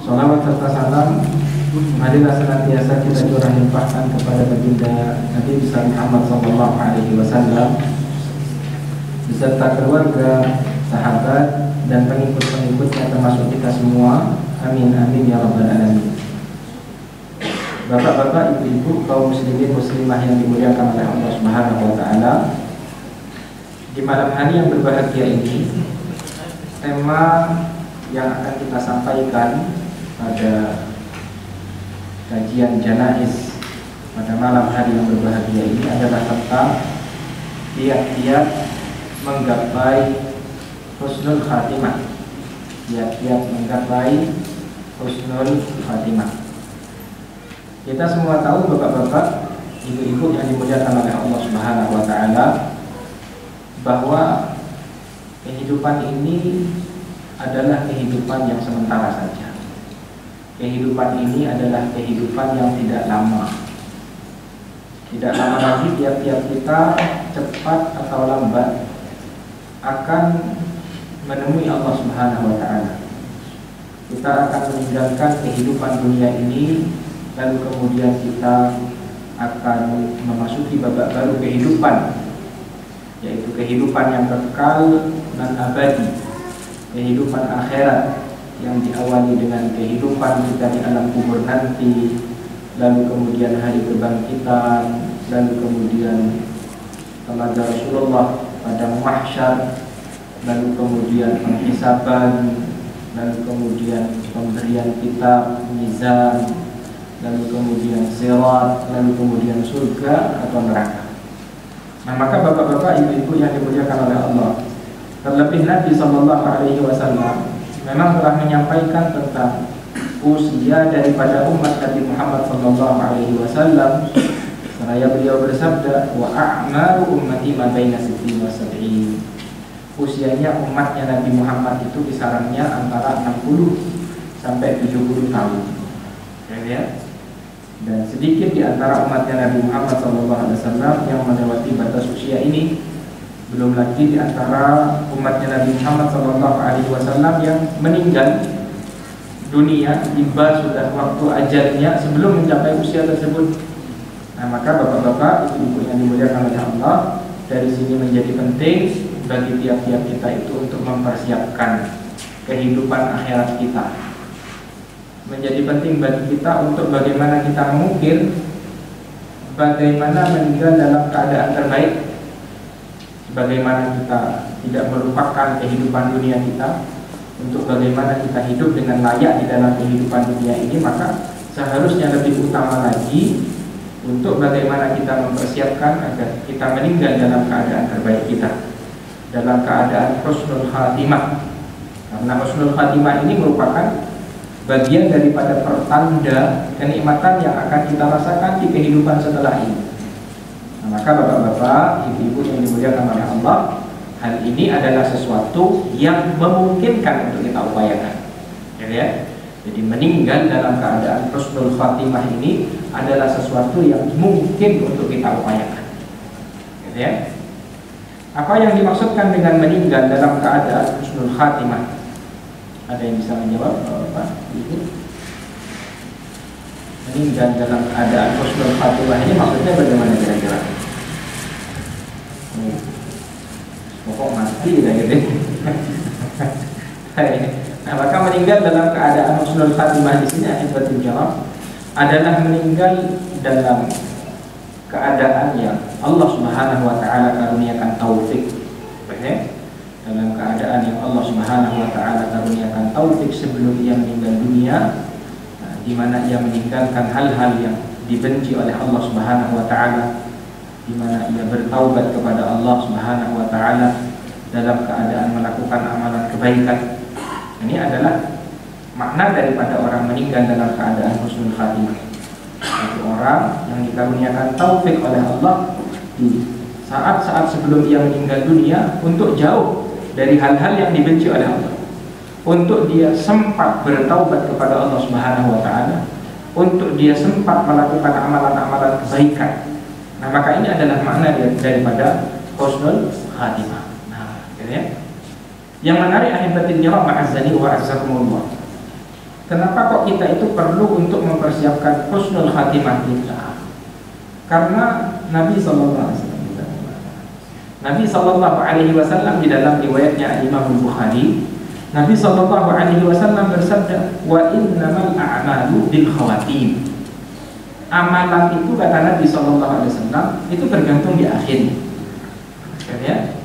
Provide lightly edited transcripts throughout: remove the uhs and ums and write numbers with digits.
Salawat serta salam marilah senantiasa kita curah limpahkan kepada baginda Nabi besar Muhammad sallallahu alaihi wasallam beserta keluarga, sahabat dan pengikut-pengikutnya termasuk kita semua. Amin amin ya rabbal alamin. Bapak-bapak, ibu-ibu, kaum muslimin muslimah yang dimuliakan oleh Allah Subhanahu wa taala. Di malam hari yang berbahagia ini, tema yang akan kita sampaikan pada kajian janaiz pada malam hari yang berbahagia ini adalah tentang kiat-kiat menggapai husnul khatimah. Kiat-kiat menggapai husnul khatimah. Kita semua tahu, bapak-bapak, ibu-ibu yang dimuliakan oleh Allah Subhanahu wa taala, bahwa kehidupan ini adalah kehidupan yang sementara saja. Kehidupan ini adalah kehidupan yang tidak lama. Tidak lama lagi tiap-tiap kita cepat atau lambat akan menemui Allah Subhanahu wa taala. Kita akan meninggalkan kehidupan dunia ini, lalu kemudian kita akan memasuki babak baru kehidupan, yaitu kehidupan yang kekal dan abadi, kehidupan akhirat yang diawali dengan kehidupan kita di alam kubur nanti, lalu kemudian hari kebangkitan, lalu kemudian telaga Rasulullah pada mahsyar, lalu kemudian penghisaban, lalu kemudian pemberian kitab, mizan, lalu kemudian sirat, lalu kemudian surga atau neraka. Nah, maka bapak-bapak, ibu-ibu yang dimuliakan oleh Allah, terlebih Nabi sallallahu alaihi wasallam memang telah menyampaikan tentang usia daripada umat Nabi Muhammad sallallahu alaihi wasallam. Seraya beliau bersabda, wa a'maru ummati ma baina 60 wa 70. Usianya umatnya Nabi Muhammad itu kisarannya antara 60 sampai 70 tahun. Ya. Dan sedikit di antara umatnya Nabi Muhammad SAW yang melewati batas usia ini. Belum lagi di antara umatnya Nabi Muhammad SAW yang meninggal dunia tiba sudah waktu ajalnya sebelum mencapai usia tersebut. Nah, maka bapak-bapak, ibu-ibu yang dimuliakan oleh Allah, dari sini menjadi penting bagi tiap-tiap kita itu untuk mempersiapkan kehidupan akhirat kita. Menjadi penting bagi kita untuk bagaimana kita mengukir bagaimana meninggal dalam keadaan terbaik, bagaimana kita tidak melupakan kehidupan dunia kita, untuk bagaimana kita hidup dengan layak di dalam kehidupan dunia ini. Maka seharusnya lebih utama lagi untuk bagaimana kita mempersiapkan agar kita meninggal dalam keadaan terbaik kita, dalam keadaan husnul khatimah. Karena husnul khatimah ini merupakan bagian daripada pertanda kenikmatan yang akan kita rasakan di kehidupan setelah ini. Nah, maka bapak-bapak, ibu-ibu yang dimuliakan oleh Allah, hal ini adalah sesuatu yang memungkinkan untuk kita upayakan. Ya. Jadi meninggal dalam keadaan husnul khatimah ini adalah sesuatu yang mungkin untuk kita upayakan. Ya. Apa yang dimaksudkan dengan meninggal dalam keadaan husnul khatimah? Ada yang bisa menjawab, Bapak? Ibu? Meninggal dalam keadaan husnul khatimah ini maksudnya bagaimana kira-kira? Pokok mati gitu. Nah, maka meninggal dalam keadaan husnul khatimah di sini akibat jawab adalah meninggal dalam keadaan yang Allah Subhanahu wa taala karuniakan taufik. Dalam keadaan yang Allah Subhanahu wa taala karuniakan taufik sebelum ia meninggal dunia, di mana ia meninggalkan hal-hal yang dibenci oleh Allah Subhanahu wa taala, di mana ia bertaubat kepada Allah Subhanahu wa taala dalam keadaan melakukan amalan kebaikan. Ini adalah makna daripada orang meninggal dalam keadaan husnul khatimah. Itu orang yang dikaruniakan taufik oleh Allah di saat-saat sebelum ia meninggal dunia untuk jauh dari hal-hal yang dibenci oleh Allah, untuk dia sempat bertaubat kepada Allah Subhanahu wa taala, untuk dia sempat melakukan amalan-amalan kebaikan. Nah, maka ini adalah makna daripada husnul khatimah. Nah, ya. Yang menarik ahibatin jawab ma'azzani wa azzakumullah. Kenapa kok kita itu perlu untuk mempersiapkan husnul khatimah kita? Karena Nabi Sallallahu Alaihi Wasallam di dalam riwayatnya Imam Bukhari, Nabi Sallallahu Alaihi Wasallam bersabda, wa innamal a'malu bil khawatim. Amalan itu, kata Nabi Sallallahu Alaihi Wasallam, itu tergantung di akhirnya. Ya?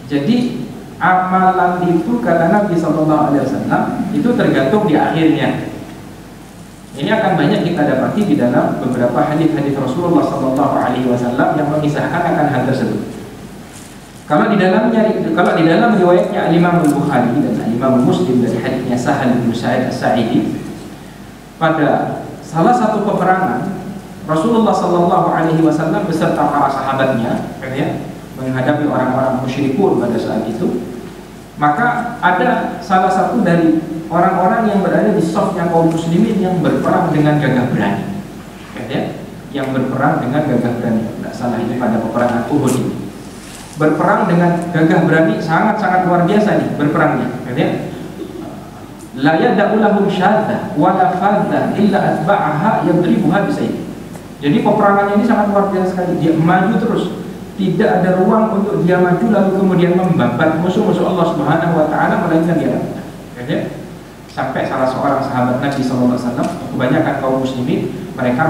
Jadi amalan itu, kata Nabi Sallallahu Alaihi Wasallam, itu tergantung di akhirnya. Ini akan banyak kita dapati di dalam beberapa hadis-hadis Rasulullah Sallallahu Alaihi Wasallam yang mengisahkan akan hal tersebut. Kalau di dalam riwayatnya Imam Bukhari dan Imam Muslim dari hadisnya Sahal bin Sa'id As-Sa'idi, pada salah satu peperangan Rasulullah Sallallahu Alaihi Wasallam beserta para sahabatnya, menghadapi orang-orang musyrikun pada saat itu, maka ada salah satu dari orang-orang yang berada di safnya kaum muslimin yang berperang dengan gagah berani, yang berperang dengan gagah berani. Tidak salah, ini pada peperangan Uhud ini. Berperang dengan gagah berani, sangat-sangat luar biasa nih berperangnya. La yada'u lahum syaddah wa la faddah illa atba'aha yadribuha bisayf. Jadi peperangannya ini sangat luar biasa sekali. Dia maju terus, tidak ada ruang untuk dia maju lalu kemudian membabat musuh-musuh Allah Subhanahu wa taala, melainkan dia lakukan. Sampai salah seorang sahabat Nabi sallallahu alaihi wasallam, kebanyakan kaum muslimin, mereka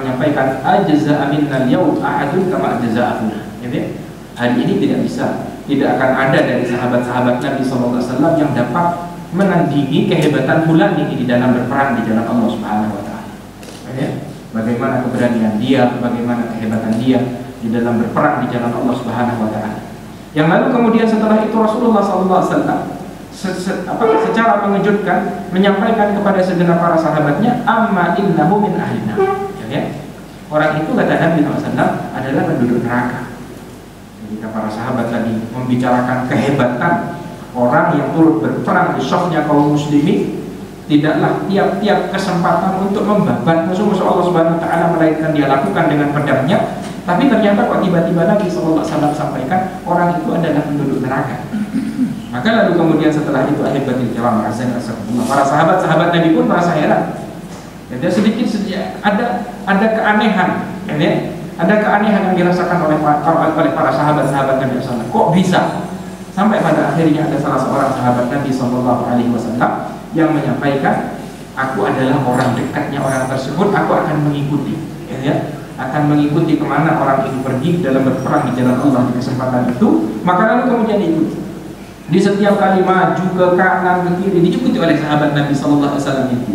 menyampaikan ajza minnal yawm ahadun kama ajza'una. Hari ini tidak akan ada dari sahabat-sahabat Nabi sallallahu alaihi wasallam yang dapat menandingi kehebatan fulan ini di dalam berperang di jalan Allah Subhanahu wa taala. Bagaimana keberanian dia, bagaimana kehebatan dia di dalam berperang di jalan Allah Subhanahu wa taala. Yang lalu kemudian setelah itu Rasulullah sallallahu alaihi wasallam secara mengejutkan menyampaikan kepada segenap para sahabatnya, amma innahu min ahlina. Orang itu, kata Nabi SAW, adalah penduduk neraka. Jika para sahabat tadi membicarakan kehebatan orang yang turut berperang di safnya kaum muslimin, tidaklah tiap-tiap kesempatan untuk membabat musuh-musuh Allah Subhanahu wa taala, melainkan dia lakukan dengan pedangnya. Tapi ternyata kok tiba-tiba Nabi SAW sampaikan orang itu adalah penduduk neraka. Maka lalu kemudian setelah itu ahibatil kiram, para sahabat-sahabat Nabi pun merasa heran. Ada sedikit ada keanehan, ada keanehan yang dirasakan oleh para sahabat-sahabat Nabi SAW. Kok bisa? Sampai pada akhirnya ada salah seorang sahabat Nabi SAW yang menyampaikan, aku adalah orang dekatnya orang tersebut, aku akan mengikuti, akan mengikuti kemana orang itu pergi dalam berperang di jalan Allah di kesempatan itu. Maka lalu kemudian diikuti. Di setiap kali maju ke kanan ke kiri diikuti oleh sahabat Nabi Sallallahu Alaihi Wasallam itu.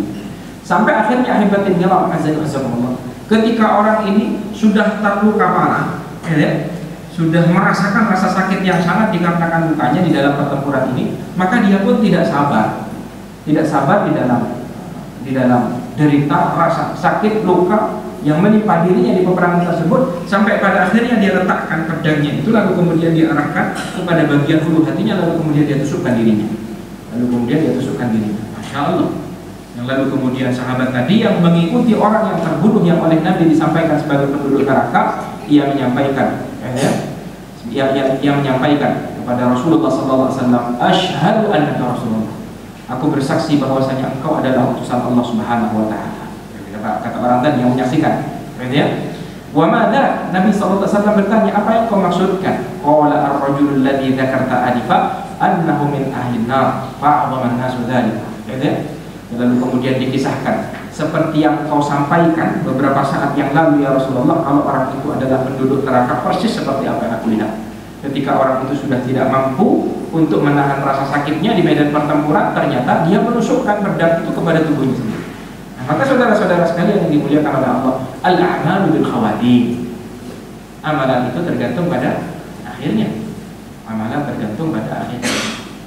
Sampai akhirnya ahibatin nyalam azza, ketika orang ini sudah terluka parah, sudah merasakan rasa sakit yang sangat dikarenakan lukanya di dalam pertempuran ini, maka dia pun tidak sabar di dalam derita rasa sakit luka yang menimpa dirinya di peperangan tersebut, sampai pada akhirnya dia letakkan pedangnya itu, lalu kemudian dia arahkan kepada bagian hulu hatinya, lalu kemudian dia tusukkan dirinya. Masya Allah. Yang lalu kemudian sahabat tadi yang mengikuti orang yang terbunuh yang oleh Nabi disampaikan sebagai penduduk neraka, ia menyampaikan kepada Rasulullah SAW, asyhadu annaka Rasulullah, aku bersaksi bahwasanya engkau adalah utusan Allah Subhanahu wa taala. Kata orang tadi yang menyaksikan. Wa madza, Nabi sallallahu alaihi wasallam bertanya, apa yang kau maksudkan? Qala ar-rajulul ladzi dzakarta anifa annahu min ahli nar fa'adhama an-nasu dzalika. Lalu kemudian dikisahkan seperti yang kau sampaikan beberapa saat yang lalu ya Rasulullah, kalau orang itu adalah penduduk neraka, persis seperti apa yang aku lihat. Ketika orang itu sudah tidak mampu untuk menahan rasa sakitnya di medan pertempuran, ternyata dia menusukkan pedang itu kepada tubuhnya sendiri. Maka saudara-saudara sekalian yang dimuliakan oleh Allah, al-a'malu bil khawatim. Amalan itu tergantung pada akhirnya.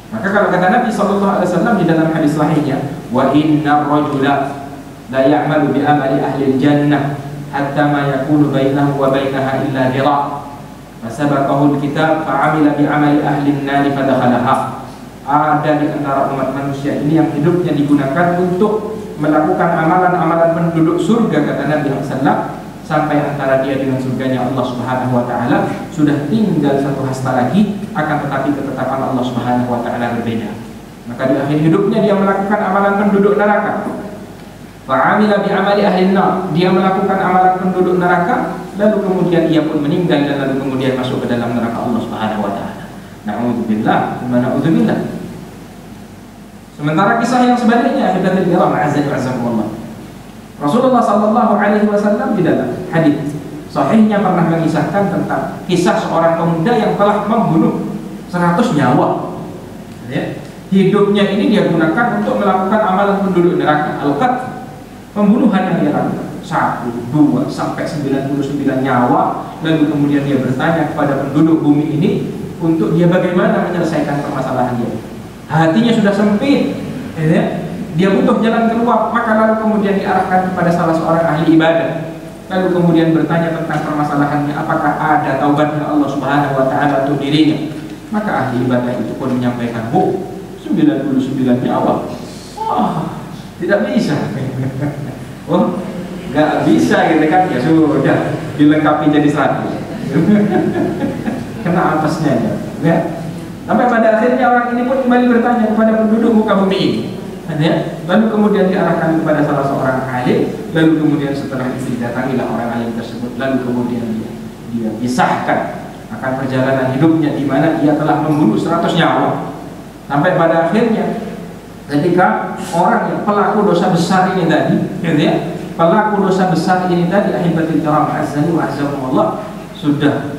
Maka kalau kata Nabi sallallahu alaihi wasallam di dalam hadis sahihnya, wa innar rajula la ya'malu bi amali ahli al-jannah hatta ma yakunu bainahu wa bainaha illa dhira'. Fasabaqahu al-kitab fa'amila bi amali ahli an-nar fadakhalaha. Ada di antara umat manusia ini yang hidupnya digunakan untuk melakukan amalan-amalan penduduk surga, kata Nabi SAW, sampai antara dia dengan surganya Allah Subhanahu wa taala sudah tinggal satu hasta lagi, akan tetapi ketetapan Allah Subhanahu wa taala berbeda. Maka maka di akhir hidupnya dia melakukan amalan penduduk neraka. Fa'amila bi'amali ahli nar, dia melakukan amalan penduduk neraka, lalu kemudian ia pun meninggal dan lalu kemudian masuk ke dalam neraka Allah Subhanahu wa taala. Na'udzubillah, na'udzubillah. Sementara kisah yang sebaliknya, kita tidak Allah. Rasulullah sallallahu alaihi wasallam di dalam hadis sahihnya pernah mengisahkan tentang kisah seorang pemuda yang telah membunuh 100 nyawa. Ya. Hidupnya ini dia gunakan untuk melakukan amalan penduduk neraka, al-qatl, pembunuhan yang dia lakukan 1, 2 sampai 99 nyawa. Lalu kemudian dia bertanya kepada penduduk bumi ini untuk dia bagaimana menyelesaikan permasalahan dia. Hatinya sudah sempit, ya. Dia butuh jalan keluar, maka lalu kemudian diarahkan kepada salah seorang ahli ibadah. Lalu kemudian bertanya tentang permasalahannya, apakah ada taubatnya Allah Subhanahu wa taala untuk dirinya. Maka ahli ibadah itu pun menyampaikan, 99 nyawa. Tidak bisa. Nggak bisa gitu kan. Ya sudah, dilengkapi jadi 100. Kena apesnya ya. Sampai pada akhirnya orang ini pun kembali bertanya kepada penduduk muka bumi ini. Ya. Lalu kemudian diarahkan kepada salah seorang alim. Lalu kemudian setelah itu didatangilah orang alim tersebut. Lalu kemudian dia kisahkan akan perjalanan hidupnya di mana dia telah membunuh 100 nyawa. Sampai pada akhirnya ketika orang yang pelaku dosa besar ini tadi, ya, pelaku dosa besar ini tadi, ahibatul kiram azza wa jalla, sudah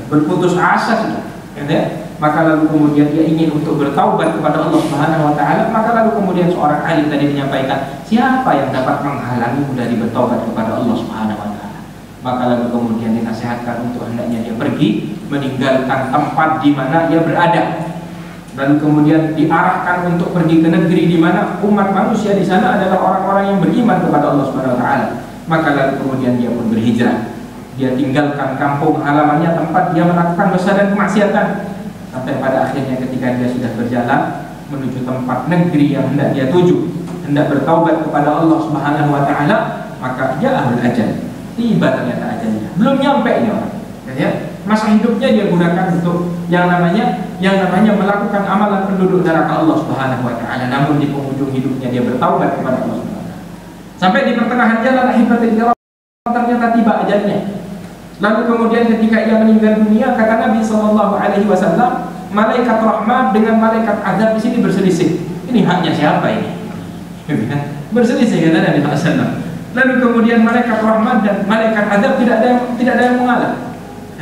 berputus asa sudah, ya. Maka lalu kemudian dia ingin untuk bertaubat kepada Allah Subhanahu wa taala. Maka lalu kemudian seorang alim tadi menyampaikan, siapa yang dapat menghalangimu dari bertaubat kepada Allah Subhanahu wa taala? Maka lalu kemudian dinasihatkan untuk hendaknya dia pergi meninggalkan tempat di mana dia berada. Dan kemudian diarahkan untuk pergi ke negeri di mana umat manusia di sana adalah orang-orang yang beriman kepada Allah Subhanahu wa taala. Maka lalu kemudian dia pun berhijrah. Dia tinggalkan kampung halamannya, tempat dia melakukan dosa dan kemaksiatan. Sampai pada akhirnya ketika dia sudah berjalan menuju tempat negeri yang hendak dia tuju, hendak bertaubat kepada Allah Subhanahu wa taala, maka ja'ahul ajal. Tiba ternyata ajalnya. Belum nyampe ini orang. Ya, masa hidupnya dia gunakan untuk yang namanya melakukan amalan penduduk neraka Allah Subhanahu wa taala. Namun di penghujung hidupnya dia bertaubat kepada Allah Subhanahu wa taala. Sampai di pertengahan jalan ahibatul kiram ternyata tiba ajalnya. Lalu kemudian ketika ia meninggal dunia, kata Nabi sallallahu alaihi wasallam, malaikat rahmat dengan malaikat azab di sini berselisih. Ini haknya siapa ini? Berselisih kata Nabi sallallahu alaihi wasallam. Lalu kemudian malaikat rahmat dan malaikat azab tidak ada yang mengalah.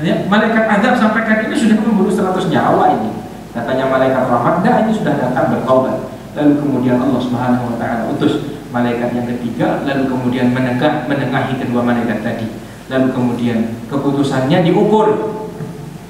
Malaikat azab sampaikan ini sudah membunuh 100 nyawa ini. Katanya malaikat rahmat, dah ini sudah datang bertaubat. Lalu kemudian Allah Subhanahu wa taala utus malaikat yang ketiga, lalu kemudian menengahi kedua malaikat tadi. Lalu kemudian keputusannya diukur,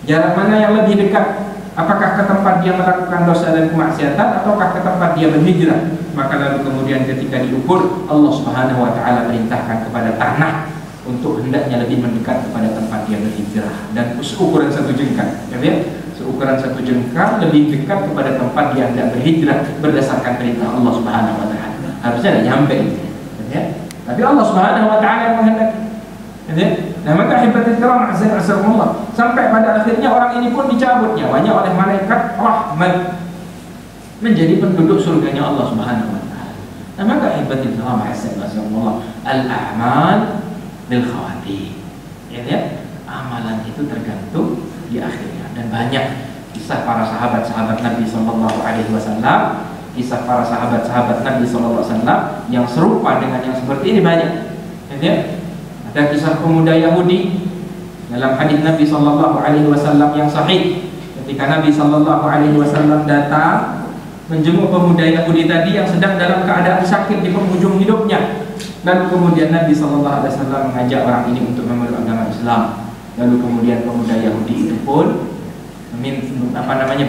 jarak mana yang lebih dekat, apakah ke tempat dia melakukan dosa dan kemaksiatan ataukah ke tempat dia berhijrah. Maka lalu kemudian ketika diukur, Allah Subhanahu wa taala perintahkan kepada tanah untuk hendaknya lebih mendekat kepada tempat dia berhijrah, dan seukuran 1 jengkal, ya, seukuran 1 jengkal lebih dekat kepada tempat dia hendak berhijrah berdasarkan perintah Allah Subhanahu wa taala. Harusnya tidak nyampe, ya. Tapi Allah Subhanahu wa taala yang menghendaki. Nah, maka ahibatul kiram azza wa jalla, sampai pada akhirnya orang ini pun dicabut nyawanya oleh malaikat rahmat menjadi penduduk surganya Allah Subhanahu wa taala. Nah, maka ahibatul kiram azza wa jalla, al-a'mal bil khawatim. Ya, amalan itu tergantung di akhirnya. Dan banyak kisah para sahabat-sahabat Nabi sallallahu alaihi wasallam, kisah para sahabat-sahabat Nabi sallallahu alaihi wasallam yang serupa dengan yang seperti ini banyak. Ya, ada kisah pemuda Yahudi dalam hadis Nabi sallallahu alaihi wasallam yang sahih, ketika Nabi sallallahu alaihi wasallam datang menjenguk pemuda Yahudi tadi yang sedang dalam keadaan sakit di penghujung hidupnya. Lalu kemudian Nabi sallallahu alaihi wasallam mengajak orang ini untuk memeluk agama Islam. Lalu kemudian pemuda Yahudi itu pun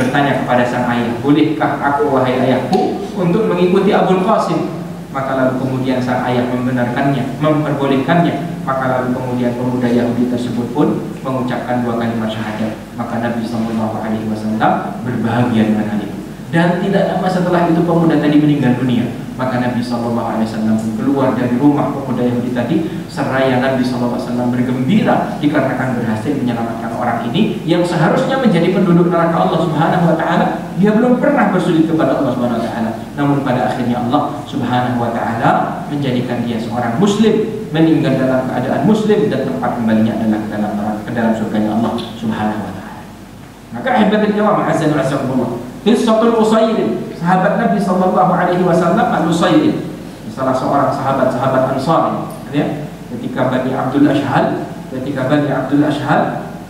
bertanya kepada sang ayah, bolehkah aku wahai ayahku untuk mengikuti Abul Qasim? Maka lalu kemudian sang ayah membenarkannya, memperbolehkannya. Maka lalu kemudian pemuda Yahudi tersebut pun mengucapkan 2 kalimat syahadat. Maka Nabi sallallahu alaihi wasallam berbahagia dengan hal itu. Dan tidak lama setelah itu pemuda tadi meninggal dunia. Maka Nabi SAW pun keluar dari rumah pemuda Yahudi tadi, seraya Nabi SAW bergembira dikarenakan berhasil menyelamatkan orang ini yang seharusnya menjadi penduduk neraka Allah Subhanahu wa taala. Dia belum pernah bersujud kepada Allah Subhanahu wa taala, namun pada akhirnya Allah Subhanahu wa taala menjadikan dia seorang muslim, meninggal dalam keadaan muslim, dan tempat kembalinya adalah ke dalam surganya Allah Subhanahu wa taala. Maka hebatnya jawab azza wa jalla Qissatul Usairin, sahabat Nabi sallallahu alaihi wasallam Al-Usairin, salah seorang sahabat Ansar, ya. Ketika Bani Abdul Ashhal,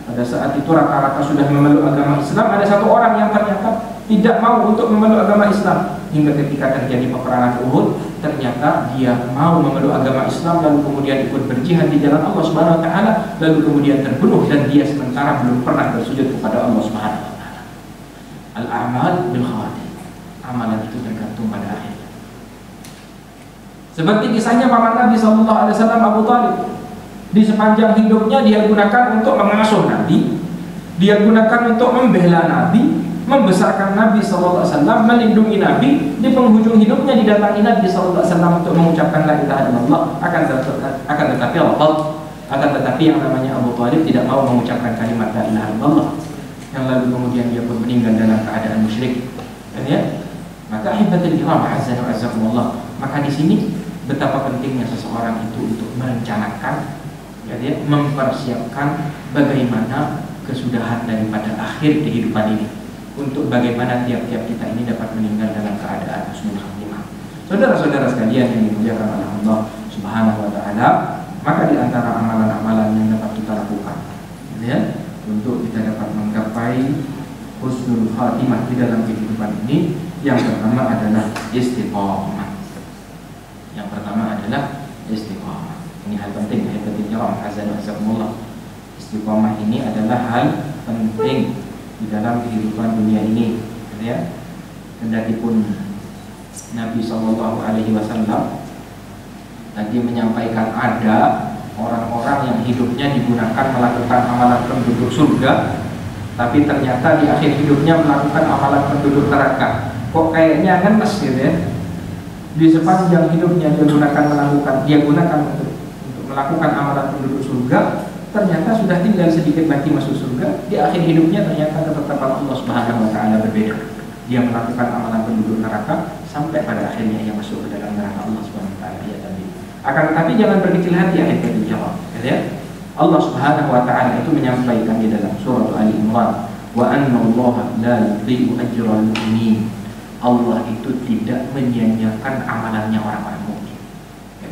pada saat itu rata-rata sudah memeluk agama Islam, ada satu orang yang ternyata tidak mau untuk memeluk agama Islam. Hingga ketika terjadi peperangan Uhud, ternyata dia mau memeluk agama Islam, lalu kemudian ikut berjihad di jalan Allah Subhanahu wa taala, lalu kemudian terbunuh, dan dia sementara belum pernah bersujud kepada Allah Subhanahu wa taala. Al-a'mal bil khawatim, amalan itu tergantung pada akhirnya. Seperti kisahnya paman Nabi sallallahu alaihi wasallam Abu Thalib. Di sepanjang hidupnya dia gunakan untuk mengasuh Nabi, dia gunakan untuk membela Nabi, membesarkan Nabi sallallahu alaihi wasallam, melindungi Nabi. Di penghujung hidupnya didatangi Nabi sallallahu alaihi wasallam untuk mengucapkan la ilaha illallah, akan tetapi yang namanya Abu Thalib tidak mau mengucapkan kalimat la ilaha illallah, yang lalu kemudian dia pun meninggal dalam keadaan musyrik. Ya? Maka hibatul kiram azza wa jalla. Maka di sini betapa pentingnya seseorang itu untuk merencanakan, ya, mempersiapkan bagaimana kesudahan daripada akhir kehidupan ini, untuk bagaimana tiap-tiap kita ini dapat meninggal dalam keadaan husnul khatimah. Saudara-saudara sekalian yang dimuliakan oleh Allah Subhanahu wa taala, maka di antara amalan-amalan yang dapat kita lakukan, ya, untuk kita dapat menggapai husnul khatimah di dalam kehidupan ini, yang pertama adalah istiqamah. Ini hal penting, istiqamah ini adalah hal penting di dalam kehidupan dunia ini, ya. Kendatipun Nabi Shallallahu Alaihi Wasallam tadi menyampaikan ada orang-orang yang hidupnya digunakan melakukan amalan penduduk surga, tapi ternyata di akhir hidupnya melakukan amalan penduduk neraka. Kok kayaknya ngenes gitu ya? Di sepanjang hidupnya dia gunakan untuk melakukan amalan penduduk surga, ternyata sudah tinggal sedikit lagi masuk surga. Di akhir hidupnya ternyata ketetapan Allah Subhanahu wa taala berbeda. Dia melakukan amalan penduduk neraka sampai pada akhirnya ia masuk ke dalam neraka Allah Subhanahu wa taala. Akan tetapi jangan berkecil hati, akhirnya dijawab, ya. Allah Subhanahu wa taala itu menyampaikan di dalam surah Ali Imran, wa anna Allah la yudhi'u ajral mu'minin. Allah itu tidak menyia-nyiakan amalannya orang-orang mukmin.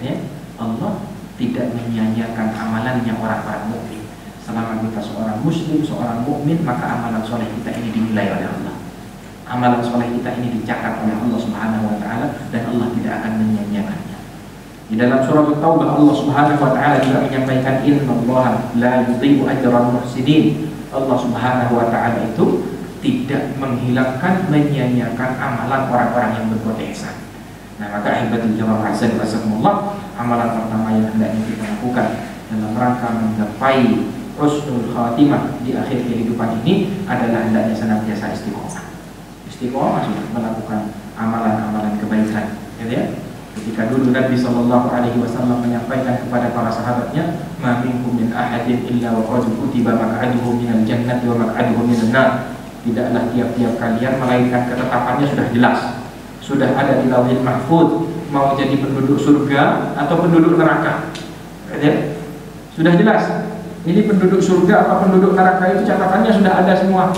Ya, Allah tidak menyia-nyiakan amalannya orang-orang mukmin. Selama kita seorang muslim, seorang mukmin, maka amalan soleh kita ini dinilai oleh Allah. Amalan soleh kita ini dicatat oleh Allah Subhanahu wa taala, dan Allah tidak akan menyia-nyiakannya. Di dalam surah At-Taubah Allah Subhanahu wa taala juga menyampaikan innallaha la yudhi'u ajral muhsinin. Allah Subhanahu wa taala itu tidak menghilangkan, menyia-nyiakan amalan orang-orang yang berbuat ihsan. Nah, maka ibadah jamaah azan wasakumullah, amalan pertama yang hendaknya kita lakukan dalam rangka menggapai husnul khatimah di akhir kehidupan ini adalah hendaknya senantiasa istiqomah. Istiqomah sudah melakukan amalan-amalan kebaikan, ya. Ketika dulu Nabi Shallallahu Alaihi Wasallam menyampaikan kepada para sahabatnya, "Ma minkum min ahadin illa wa qad kutiba maq'aduhu minal jannati wa maq'aduhu minan nar." Tidaklah tiap-tiap kalian melainkan ketetapannya sudah jelas, sudah ada di Lauhil Mahfuz, mau jadi penduduk surga atau penduduk neraka, ya? Sudah jelas. Ini penduduk surga atau penduduk neraka itu catatannya sudah ada semua.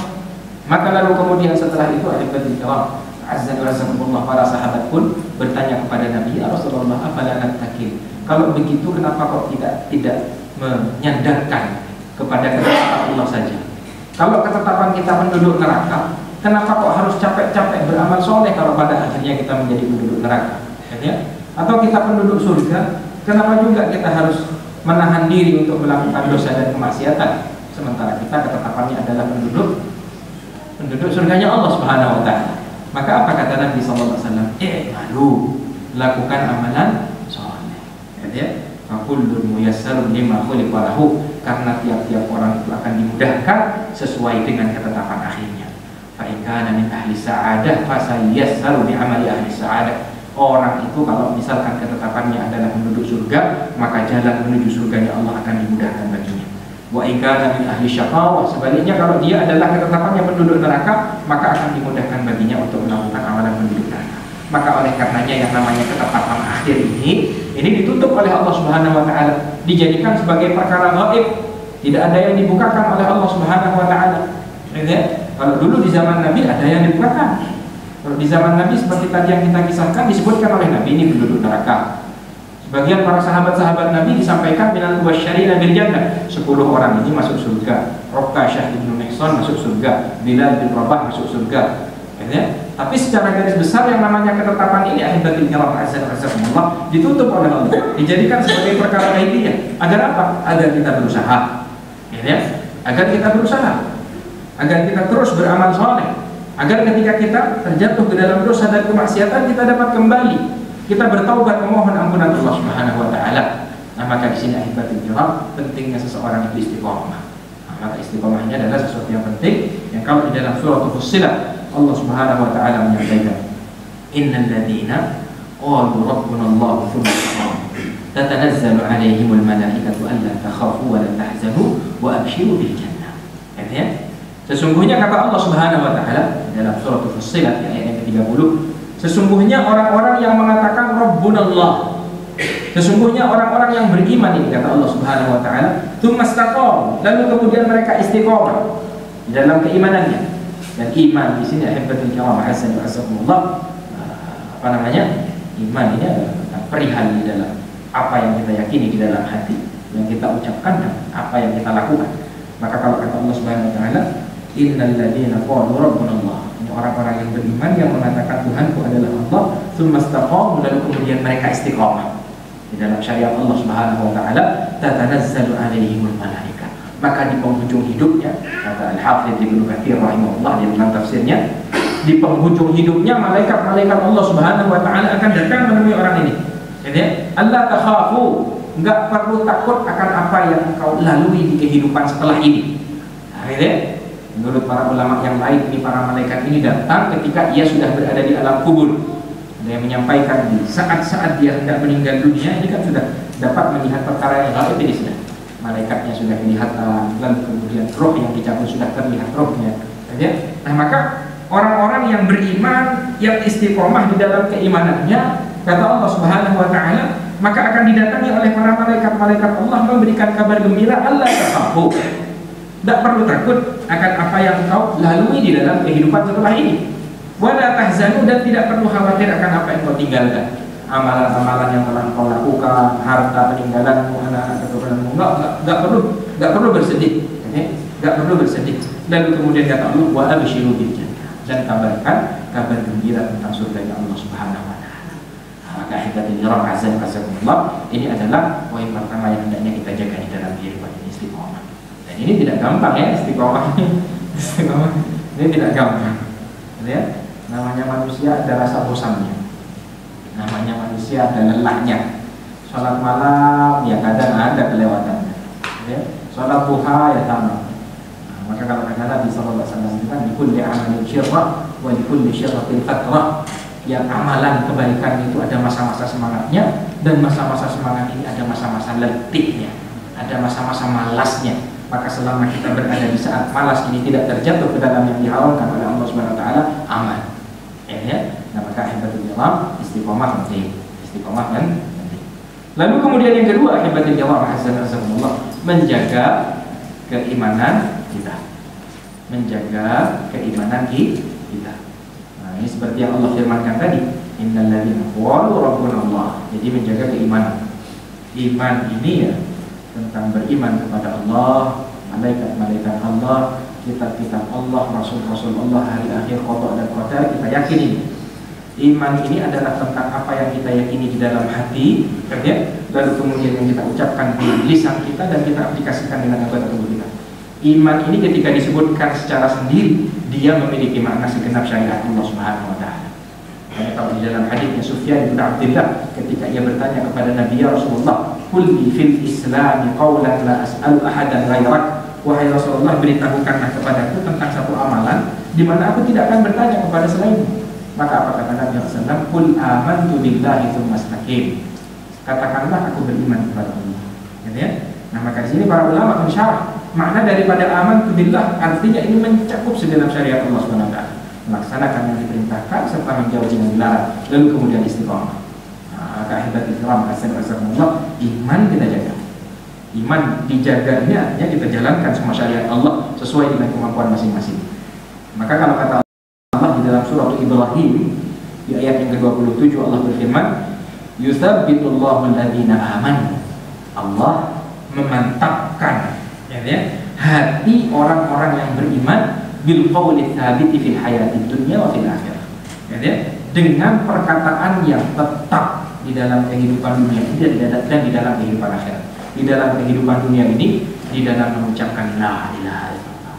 Maka lalu kemudian setelah itu ahibbatul kiram azza wa jalla, para sahabat pun bertanya kepada Nabi, ya Rasulullah, afala nattaqin? Kalau begitu kenapa kok kita tidak menyandarkan kepada ketetapan Allah saja? Kalau ketetapan kita penduduk neraka, kenapa kok harus capek-capek beramal soleh kalau pada akhirnya kita menjadi penduduk neraka, ya? Atau kita penduduk surga, kenapa juga kita harus menahan diri untuk melakukan dosa dan kemaksiatan, sementara kita ketetapannya adalah penduduk surganya Allah Subhanahu wa taala? Maka apa kata Nabi sallallahu alaihi wasallam? Lalu lakukan amalan soleh, ya. Fakullun muyassarun lima khuliqa lahu, karena tiap-tiap orang itu akan dimudahkan sesuai dengan ketetapan akhirnya. Fa in kana min ahli sa'adah fasayassaru bi amali ahli sa'adah. Orang itu kalau misalkan ketetapannya adalah penduduk surga, maka jalan menuju surganya Allah akan dimudahkan baginya. Wa in kana min ahli syaqawah, sebaliknya kalau dia adalah ketetapannya penduduk neraka, maka akan dimudahkan baginya untuk melakukan amalan penduduk neraka. Maka oleh karenanya yang namanya ketetapan akhir ini ditutup oleh Allah Subhanahu wa taala, dijadikan sebagai perkara gaib, tidak ada yang dibukakan oleh Allah Subhanahu wa taala. Kalau dulu di zaman Nabi ada yang dibukakan. Kalau di zaman Nabi seperti tadi yang kita kisahkan disebutkan oleh Nabi ini penduduk neraka. Sebagian para sahabat-sahabat Nabi disampaikan minal mubasysyirina bil jannah, 10 orang ini masuk surga. Uqashah bin Mihsan masuk surga, Bilal bin Rabah masuk surga. Tapi secara garis besar yang namanya ketetapan ini ahibatul kiram azzakumullah ditutup oleh Allah, dijadikan sebagai perkara gaibiyah. Agar apa? Agar kita berusaha. Agar kita berusaha. Agar kita terus beramal soleh. Agar ketika kita terjatuh ke dalam dosa dan kemaksiatan kita dapat kembali, kita bertaubat memohon ampunan Allah Subhanahu wa taala. Nah, maka di sini ahibatul kiram pentingnya seseorang itu istiqomah. Nah, maka istiqomah ini adalah sesuatu yang penting yang kalau di dalam surah Fussilat Allah Subhanahu wa taala menyampaikan, innal ladzina qalu rabbuna Allah tsumma istaqamu tatanazzalu 'alaihimul malaikatu alla takhafu wa la tahzanu wa abshiru bil jannah. Sesungguhnya kata Allah Subhanahu wa taala dalam surah Fussilat ayat yang ke-30, sesungguhnya orang-orang yang mengatakan Rabbunallah, sesungguhnya orang-orang yang beriman ini kata Allah Subhanahu wa taala, tsumma istaqamu, lalu kemudian mereka istiqomah di dalam keimanannya. Dan iman di sini ahibatul kiram azzakumullah, iman ini adalah perihal di dalam apa yang kita yakini di dalam hati, yang kita ucapkan dan apa yang kita lakukan. Maka kalau kata Allah Subhanahu wa taala, innal ladzina qalu rabbuna Allah, ini orang-orang yang beriman yang mengatakan Tuhanku adalah Allah, tsumma istaqamu, lalu kemudian mereka istiqamah di dalam syariat Allah Subhanahu wa taala, tatanazzalu 'alaihimul malaikah, maka di penghujung hidupnya kata Al-Hafidz Ibnu Katsir rahimahullah di dalam tafsirnya, di penghujung hidupnya malaikat-malaikat Allah Subhanahu wa taala akan datang menemui orang ini. Jadi Allah takhafu, enggak perlu takut akan apa yang engkau lalui di kehidupan setelah ini. Akhirnya menurut para ulama yang lain, ini para malaikat ini datang ketika ia sudah berada di alam kubur. Ada yang menyampaikan di saat-saat dia hendak meninggal dunia, ini kan sudah dapat melihat perkara yang gaib ini sudah. Malaikatnya sudah kelihatan, dan kemudian roh yang dicabut sudah terlihat rohnya. Nah, maka orang-orang yang beriman, yang istiqomah di dalam keimanannya, kata Allah Subhanahu wa taala, maka akan didatangi oleh para malaikat-malaikat Allah memberikan kabar gembira, Allah takhafu. Tidak perlu takut akan apa yang kau lalui di dalam kehidupan setelah ini. Wala tahzanu, dan tidak perlu khawatir akan apa yang kau tinggalkan. Amalan-amalan yang telah kau lakukan, harta peninggalanmu, anak-anak keturunanmu, enggak perlu bersedih. Enggak perlu bersedih. Lalu kemudian kata Allah, wa abshiru bil jannah, dan kabarkan kabar gembira tentang surga Allah Subhanahu wa taala. Maka ahibatul kiram azzakumullah, ini adalah poin pertama yang hendaknya kita jaga di dalam kehidupan ini, istiqomah. Dan ini tidak gampang ya, istiqomah. Istiqomah ini tidak gampang. Ya, namanya manusia ada rasa bosannya. Namanya manusia ada lelahnya. Sholat malam ya kadang ada kelewatannya. Ya, sholat duha ya sama. Nah, maka kalau kata Nabi sallallahu alaihi wasallam itu kan likulli amalin syirrah wa likulli syirratin fatrah. Yang amalan kebaikan itu ada masa-masa semangatnya, dan masa-masa semangat ini ada masa-masa letihnya, ada masa-masa malasnya. Maka selama kita berada di saat malas ini tidak terjatuh ke dalam yang diharamkan oleh Allah Subhanahu wa taala, aman. Ya. Nah, maka ahibatul kiram, istiqomah penting. Istiqomah kan penting. Lalu kemudian yang kedua, ahibatul kiram azzakumullah, menjaga keimanan kita. Menjaga keimanan kita. Nah, ini seperti yang Allah firmankan tadi, innal ladzina qalu rabbuna Allah. Jadi menjaga keimanan. Iman ini ya tentang beriman kepada Allah, malaikat-malaikat Allah, kitab-kitab Allah, rasul-rasul Allah, hari akhir, qada dan qadar, kita yakini. Iman ini adalah tentang apa yang kita yakini di dalam hati, lalu kemudian yang kita ucapkan di lisan kita dan kita aplikasikan dengan anggota tubuh kita. Iman ini ketika disebutkan secara sendiri, dia memiliki makna segenap syariat Allah Subhanahu wa taala. Karena kalau di dalam hadisnya Sufyan bin Abdullah ketika ia bertanya kepada Nabi, ya Rasulullah, qul li fil Islam qawlan la as'alu ahadan ghairak, wahai Rasulullah, beritahukanlah kepadaku tentang satu amalan di mana aku tidak akan bertanya kepada selainmu. Maka apa kata Nabi SAW? Qul amantu billahi tsumma istaqim. Katakanlah aku beriman kepada Allah. Ya. Nah, maka di sini para ulama mensyarah makna daripada amantu billah, artinya ini mencakup segenap syariat Allah SWT. Melaksanakan yang diperintahkan serta menjauhi yang dilarang, lalu kemudian istiqamah. Maka hebat Islam, Allah, iman kita jaga. Iman dijaga ini artinya kita jalankan semua syariat Allah sesuai dengan kemampuan masing-masing. Maka kalau kata Allah di dalam surah Ibrahim di ayat yang ke-27, Allah berfirman, "Yutsabbitullahu alladziina aamanu." Allah memantapkan hati orang-orang yang beriman bil qawli tsabiti fil hayatid dunya wa fil akhirah. Dengan perkataan yang tetap di dalam kehidupan dunia ini dan di dalam kehidupan akhirat. Di dalam kehidupan dunia ini, di dalam mengucapkan la ilaha illallah.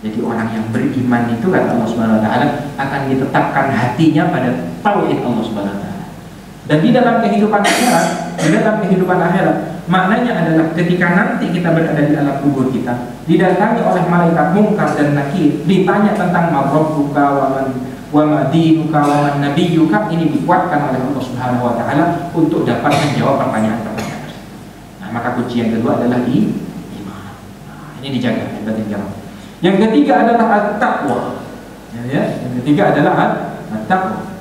Jadi orang yang beriman itu, kata Allah Subhanahu wa taala, akan ditetapkan hatinya pada tauhid Allah Subhanahu wa taala. Dan di dalam kehidupan akhirat, maknanya adalah ketika nanti kita berada di alam kubur kita, didatangi oleh malaikat Munkar dan Nakir, ditanya tentang rabbuka wa ma dinuka wa man nabiyyuka, ini dikuatkan oleh Allah Subhanahu wa taala untuk dapat menjawab pertanyaan-pertanyaan. Nah, maka kunci yang kedua adalah iman. Nah, ini dijaga, Yang ketiga adalah at-taqwa. Yang ketiga adalah at-taqwa.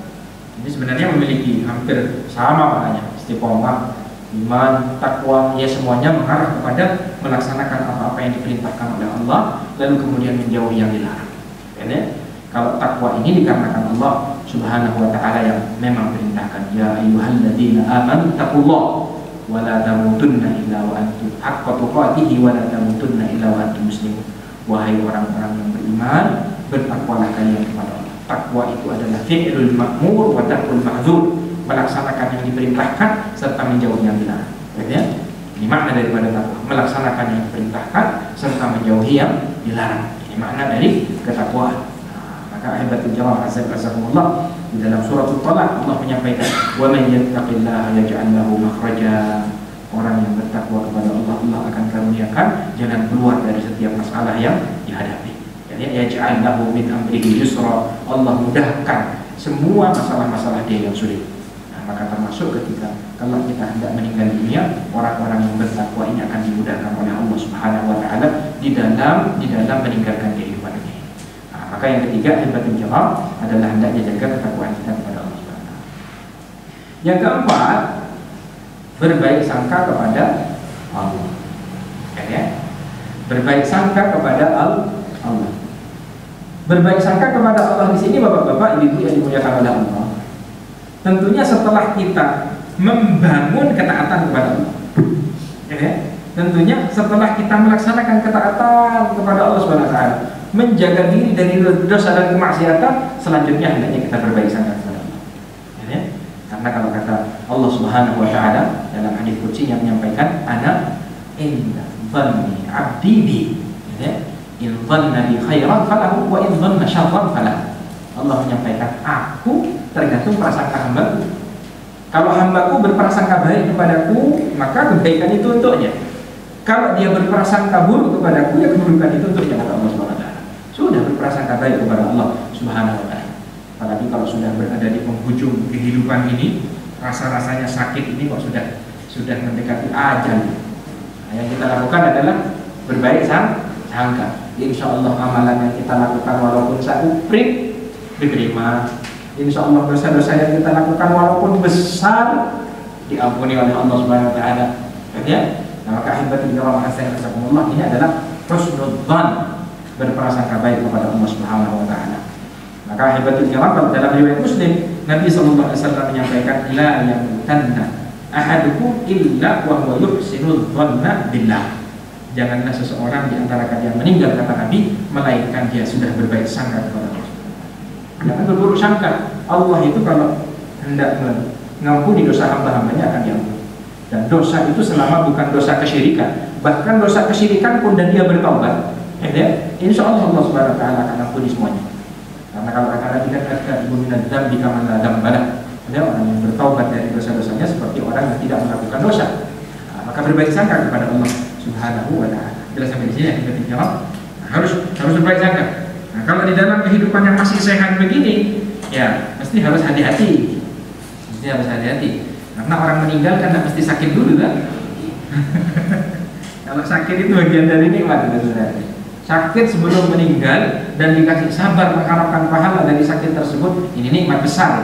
Ini sebenarnya memiliki hampir sama maknanya. Istiqomah, iman, takwa, ya semuanya mengarah kepada melaksanakan apa-apa yang diperintahkan oleh Allah, lalu kemudian menjauhi yang dilarang. Kalau takwa ini dikarenakan Allah Subhanahu wa taala yang memang perintahkan, ya ayyuhalladzina amanu taqullaha wa la tamutunna illa wa antum haqqa tuqatih wa la tamutunna illa wa antum muslimun. Wahai orang-orang yang beriman, bertakwalah kalian kepada Allah. Takwa itu adalah fi'lul ma'mur wa tarkul ma'dzur, melaksanakan yang diperintahkan serta menjauhi yang dilarang. Ini makna daripada takwa, melaksanakan yang diperintahkan serta menjauhi yang dilarang. Ini makna dari ketakwaan. Maka hebatnya jawab azzakumullah di dalam surah At-Talaq Allah menyampaikan, wa man yattaqillaha yaj'al lahu makhraja. Orang yang bertakwa kepada Allah, Allah akan karuniakan jalan keluar dari setiap masalah yang dihadapi. Yaj'al lahu min amrihi yusra. Allah mudahkan semua masalah-masalah dia yang sulit. Nah, maka termasuk ketika kalau kita hendak meninggal dunia, orang-orang yang bertakwa ini akan dimudahkan oleh Allah Subhanahu wa taala di dalam meninggalkan kehidupan ini. Nah, maka yang ketiga, hebatun jawab adalah hendaknya jaga ketakwaan kita kepada Allah Subhanahu wa taala. Yang keempat, berbaik sangka kepada Allah. Berbaik sangka kepada Allah. Berbaik sangka kepada Allah di sini, bapak-bapak, ibu-ibu yang dimuliakan oleh Allah. Tentunya setelah kita membangun ketaatan kepada Allah, tentunya setelah kita melaksanakan ketaatan kepada Allah Subhanahu wa taala, menjaga diri dari dosa dan kemaksiatan, selanjutnya hendaknya kita berbaik sangka kepada Allah. Karena kalau kata Allah Subhanahu wa taala dalam hadis qudsi yang menyampaikan, ana inda dhanni 'abdi bi. In dhanna li khairan falahu wa in dhanna syarran falahu. Allah menyampaikan, aku tergantung prasangka hambaku. Kalau hambaku berprasangka baik kepadaku, maka kebaikan itu untuknya. Kalau dia berprasangka buruk kepadaku, ya keburukan itu untuknya, kata Allah Subhanahu wa taala. Sudah berprasangka baik kepada Allah Subhanahu wa taala. Apalagi kalau sudah berada di penghujung kehidupan ini, rasa-rasanya sakit ini kok sudah mendekati ajal. Nah, yang kita lakukan adalah berbaik sangka. Insya Allah amalan yang kita lakukan walaupun sakuprit diterima. Insya Allah dosa-dosa yang kita lakukan walaupun besar diampuni oleh Allah Subhanahu wa taala. Nah, maka hebatnya Allah Subhanahu ini adalah husnudzan, berprasangka baik kepada Allah Subhanahu wa taala. Maka hebatnya Allah dalam riwayat Muslim, Nabi sallallahu alaihi wasallam menyampaikan, la yamutanna ahadukum illa wa huwa yuhsinul dhanna billah. Janganlah seseorang di antara kalian meninggal, kata Nabi, melainkan dia sudah berbaik sangka kepada Allah. Jangan berburuk sangka. Allah itu kalau hendak mengampuni dosa hamba-hambanya akan diampuni. Dan dosa itu selama bukan dosa kesyirikan, bahkan dosa kesyirikan pun dan dia bertaubat, insya Allah Allah Subhanahu wa taala akan ampuni semuanya. Karena kalau kata Nabi kan ibu minad dzambi kaman la dzambala. Orang yang bertaubat dari dosa-dosanya seperti orang yang tidak melakukan dosa. Nah, maka berbaik sangka kepada Allah Subhanahu wa taala. Jelas sampai di sini ya, harus berbaik sangka. Nah, kalau di dalam kehidupan yang masih sehat begini, ya mesti harus hati-hati. Mesti harus hati-hati. Karena orang meninggal kan mesti sakit dulu kan. Kalau sakit itu bagian dari nikmat itu saudara. Sakit sebelum meninggal dan dikasih sabar mengharapkan pahala dari sakit tersebut, ini nikmat besar.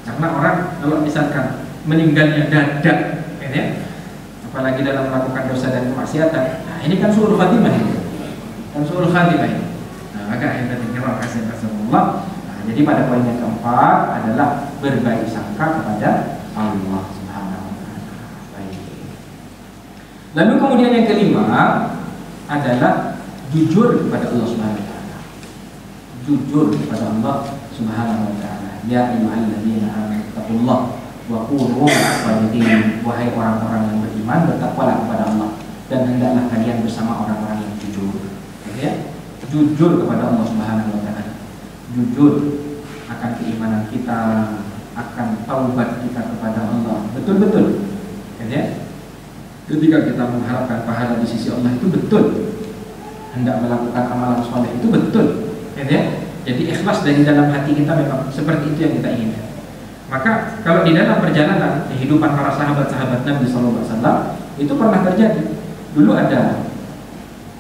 Karena orang kalau misalkan meninggalnya dadak, ya, apalagi dalam melakukan dosa dan kemaksiatan, nah ini kan suul khatimah ini. Kan suul khatimah ini. Nah, maka terima kasih Allah. Nah, jadi pada poin yang keempat adalah berbaik sangka kepada Allah Subhanahu wa taala. Baik. Lalu kemudian yang kelima adalah jujur kepada Allah Subhanahu wa taala. Jujur kepada Allah Subhanahu wa taala. Ya ayyuhalladzina amanu taqullaha wa qulu ma'as-shadiqin. Wahai orang-orang yang beriman, bertakwalah kepada Allah dan hendaklah kalian bersama orang-orang yang jujur. Ya? Jujur kepada Allah Subhanahu wa taala. Jujur akan keimanan kita, akan taubat kita kepada Allah. Betul-betul. Ya? Ketika kita mengharapkan pahala di sisi Allah itu betul. Hendak melakukan amalan soleh itu betul. Ya? Jadi ikhlas dari dalam hati kita memang seperti itu yang kita inginkan. Maka kalau di dalam perjalanan kehidupan para sahabat-sahabat Nabi SAW itu pernah terjadi. Dulu ada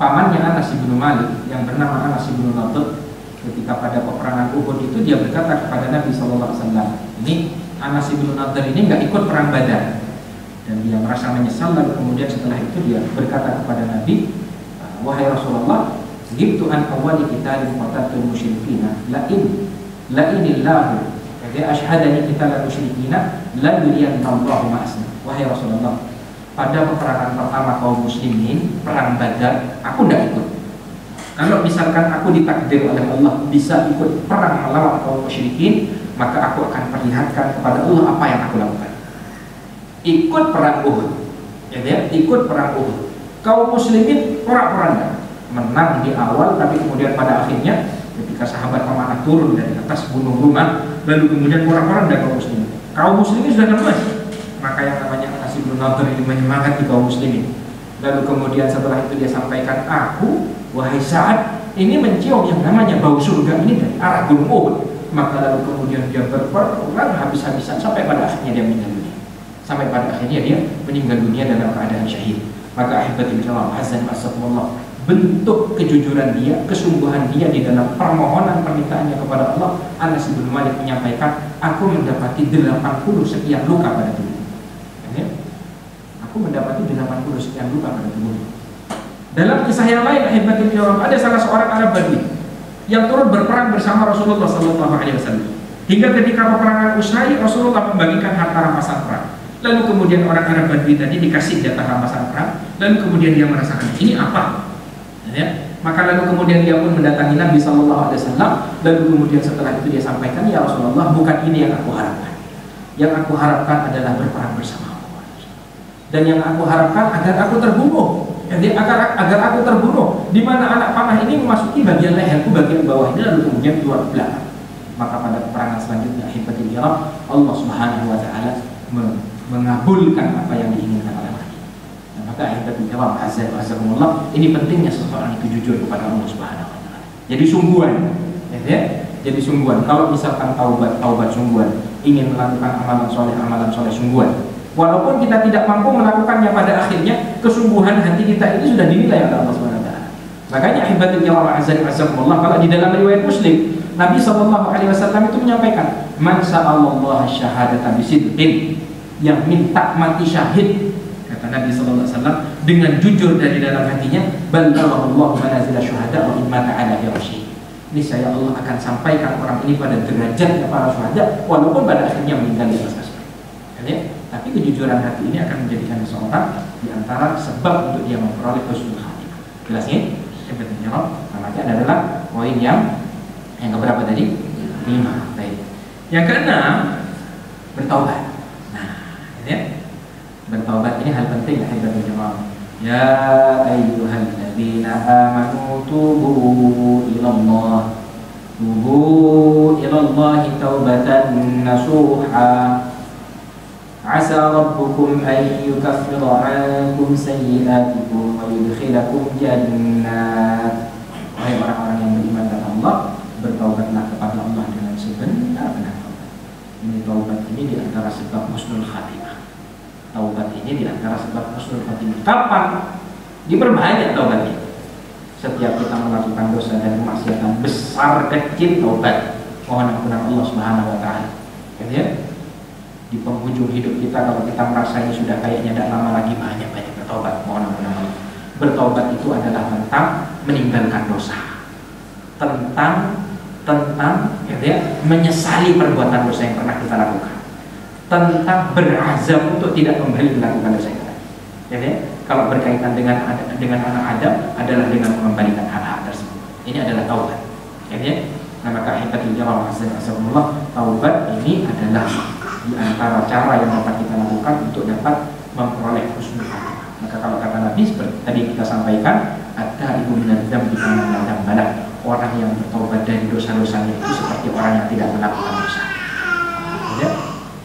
pamannya Anas bin Malik yang bernama Anas bin Nadr. Ketika pada peperangan Uhud itu dia berkata kepada Nabi SAW, ini Anas bin Nadr ini nggak ikut perang Badar dan dia merasa menyesal. Lalu kemudian setelah itu dia berkata kepada Nabi, wahai Rasulullah, gitu an awali kita di qatalul musyrikina la inillahu ya asyhadani kita la musyrikina la yuriyanallahu ma'asna. Wahai Rasulullah, pada peperangan pertama kaum muslimin perang Badar aku tidak ikut. Kalau misalkan aku ditakdir oleh Allah bisa ikut perang melawan kaum musyrikin, maka aku akan perlihatkan kepada Allah apa yang aku lakukan. Ikut perang Uhud, ya, ikut perang Uhud. Kaum muslimin porak-poranda, menang di awal, tapi kemudian pada akhirnya ketika sahabat pemanah turun dari atas bunuh rumah, lalu kemudian porak-poranda kaum muslimin. Kaum muslimin sudah nervous, maka yang namanya Anas bin Nadr ini menyemangati kaum muslimin. Lalu kemudian setelah itu dia sampaikan, aku wahai Sa'ad ini mencium yang namanya bau surga ini dari arah gunung Uhud. Maka lalu kemudian dia berperang habis-habisan sampai pada akhirnya dia meninggal dunia. Sampai pada akhirnya dia meninggal dunia dalam keadaan syahid. Maka ahibatul kiram azan wasallallahu, bentuk kejujuran dia, kesungguhan dia di dalam permohonan permintaannya kepada Allah. Anas bin Malik menyampaikan, aku mendapati 80 sekian luka pada tubuh. Ya? Aku mendapati 80 sekian luka pada tubuh. Dalam kisah yang lain, ahibatul kiram, ada salah seorang Arab Badui yang turut berperang bersama Rasulullah SAW. Hingga ketika peperangan usai, Rasulullah membagikan harta rampasan perang. Lalu kemudian orang Arab Badui tadi dikasih jatah rampasan perang. Lalu kemudian dia merasakan, ini apa? Ya. Maka lalu kemudian dia pun mendatangi Nabi SAW. Lalu kemudian setelah itu dia sampaikan, ya Rasulullah, bukan ini yang aku harapkan. Yang aku harapkan adalah berperang bersama Allah. Dan yang aku harapkan agar aku terbunuh. Jadi agar aku terbunuh, di mana anak panah ini memasuki bagian leherku, bagian bawah ini, lalu kemudian keluar ke belakang. Maka pada peperangan selanjutnya, ahibatul kiram, Allah Subhanahu wa taala mengabulkan apa yang diinginkan oleh Nabi. Nah, maka ahibatul kiram, azakumullah, ini pentingnya seseorang itu jujur kepada Allah Subhanahu wa taala. Jadi sungguhan, ya. Jadi sungguhan. Kalau misalkan taubat sungguhan, ingin melakukan amalan soleh sungguhan. Walaupun kita tidak mampu melakukannya, pada akhirnya kesungguhan hati kita ini sudah dinilai oleh Allah Subhanahu wa taala. Makanya ahibatul kiram azakumullah, kalau di dalam riwayat Muslim, Nabi SAW itu menyampaikan, man sa'allallahu syahadata bisidqin, yang minta mati syahid, kata Nabi SAW, dengan jujur dari dalam hatinya, balaghallahu manazila syuhada wa in mata ala firasyihi. Ini saya Allah akan sampaikan orang ini pada derajatnya para syuhada, walaupun pada akhirnya meninggal di atas kasur. Ya? Tapi kejujuran hati ini akan menjadikan seseorang di antara sebab untuk dia memperoleh husnul khatimah. Jelas ini? Namanya adalah poin yang keberapa tadi? 5. Baik. Yang keenam, bertaubat. Nah, ya. Bertaubat ini hal penting, ahibatul kiram. Ya ayyuhalladzina amanu tubu ilallah. Tubu ilallahi taubatan nasuha. asa rabbukum an yukaffira ankum sayyi'atikum wa yudkhilakum jannat. Wahai orang-orang yang beriman kepada Allah, bertaubatlah kepada Allah dengan sebenar-benar taubat. Ini taubat ini di antara sebab husnul khatimah. Taubat ini di antara sebab husnul khatimah. Kapan? Diperbanyak taubatnya. Setiap kita melakukan dosa dan kemaksiatan besar kecil, taubat. Mohon ampunan Allah Subhanahu wa taala. Ya. Di penghujung hidup kita, kalau kita merasa ini sudah kayaknya tidak lama lagi, banyak-banyak bertobat. Mohon ampunan Allah. Bertobat itu adalah tentang meninggalkan dosa, tentang ya, menyesali perbuatan dosa yang pernah kita lakukan, tentang berazam untuk tidak kembali melakukan dosa itu. Ya. Kalau berkaitan dengan anak Adam adalah dengan mengembalikan hak-hak tersebut. Ini adalah taubat. Ya. Nah, maka hebatnya Allah Azza taubat ini adalah di antara cara yang dapat kita lakukan untuk dapat memperoleh husnul khatimah. Maka kalau kata Nabi seperti tadi kita sampaikan, at-taibu minadz dzambi kaman la dzamba, orang yang bertobat dari dosa-dosanya itu seperti orang yang tidak melakukan dosa. Ya.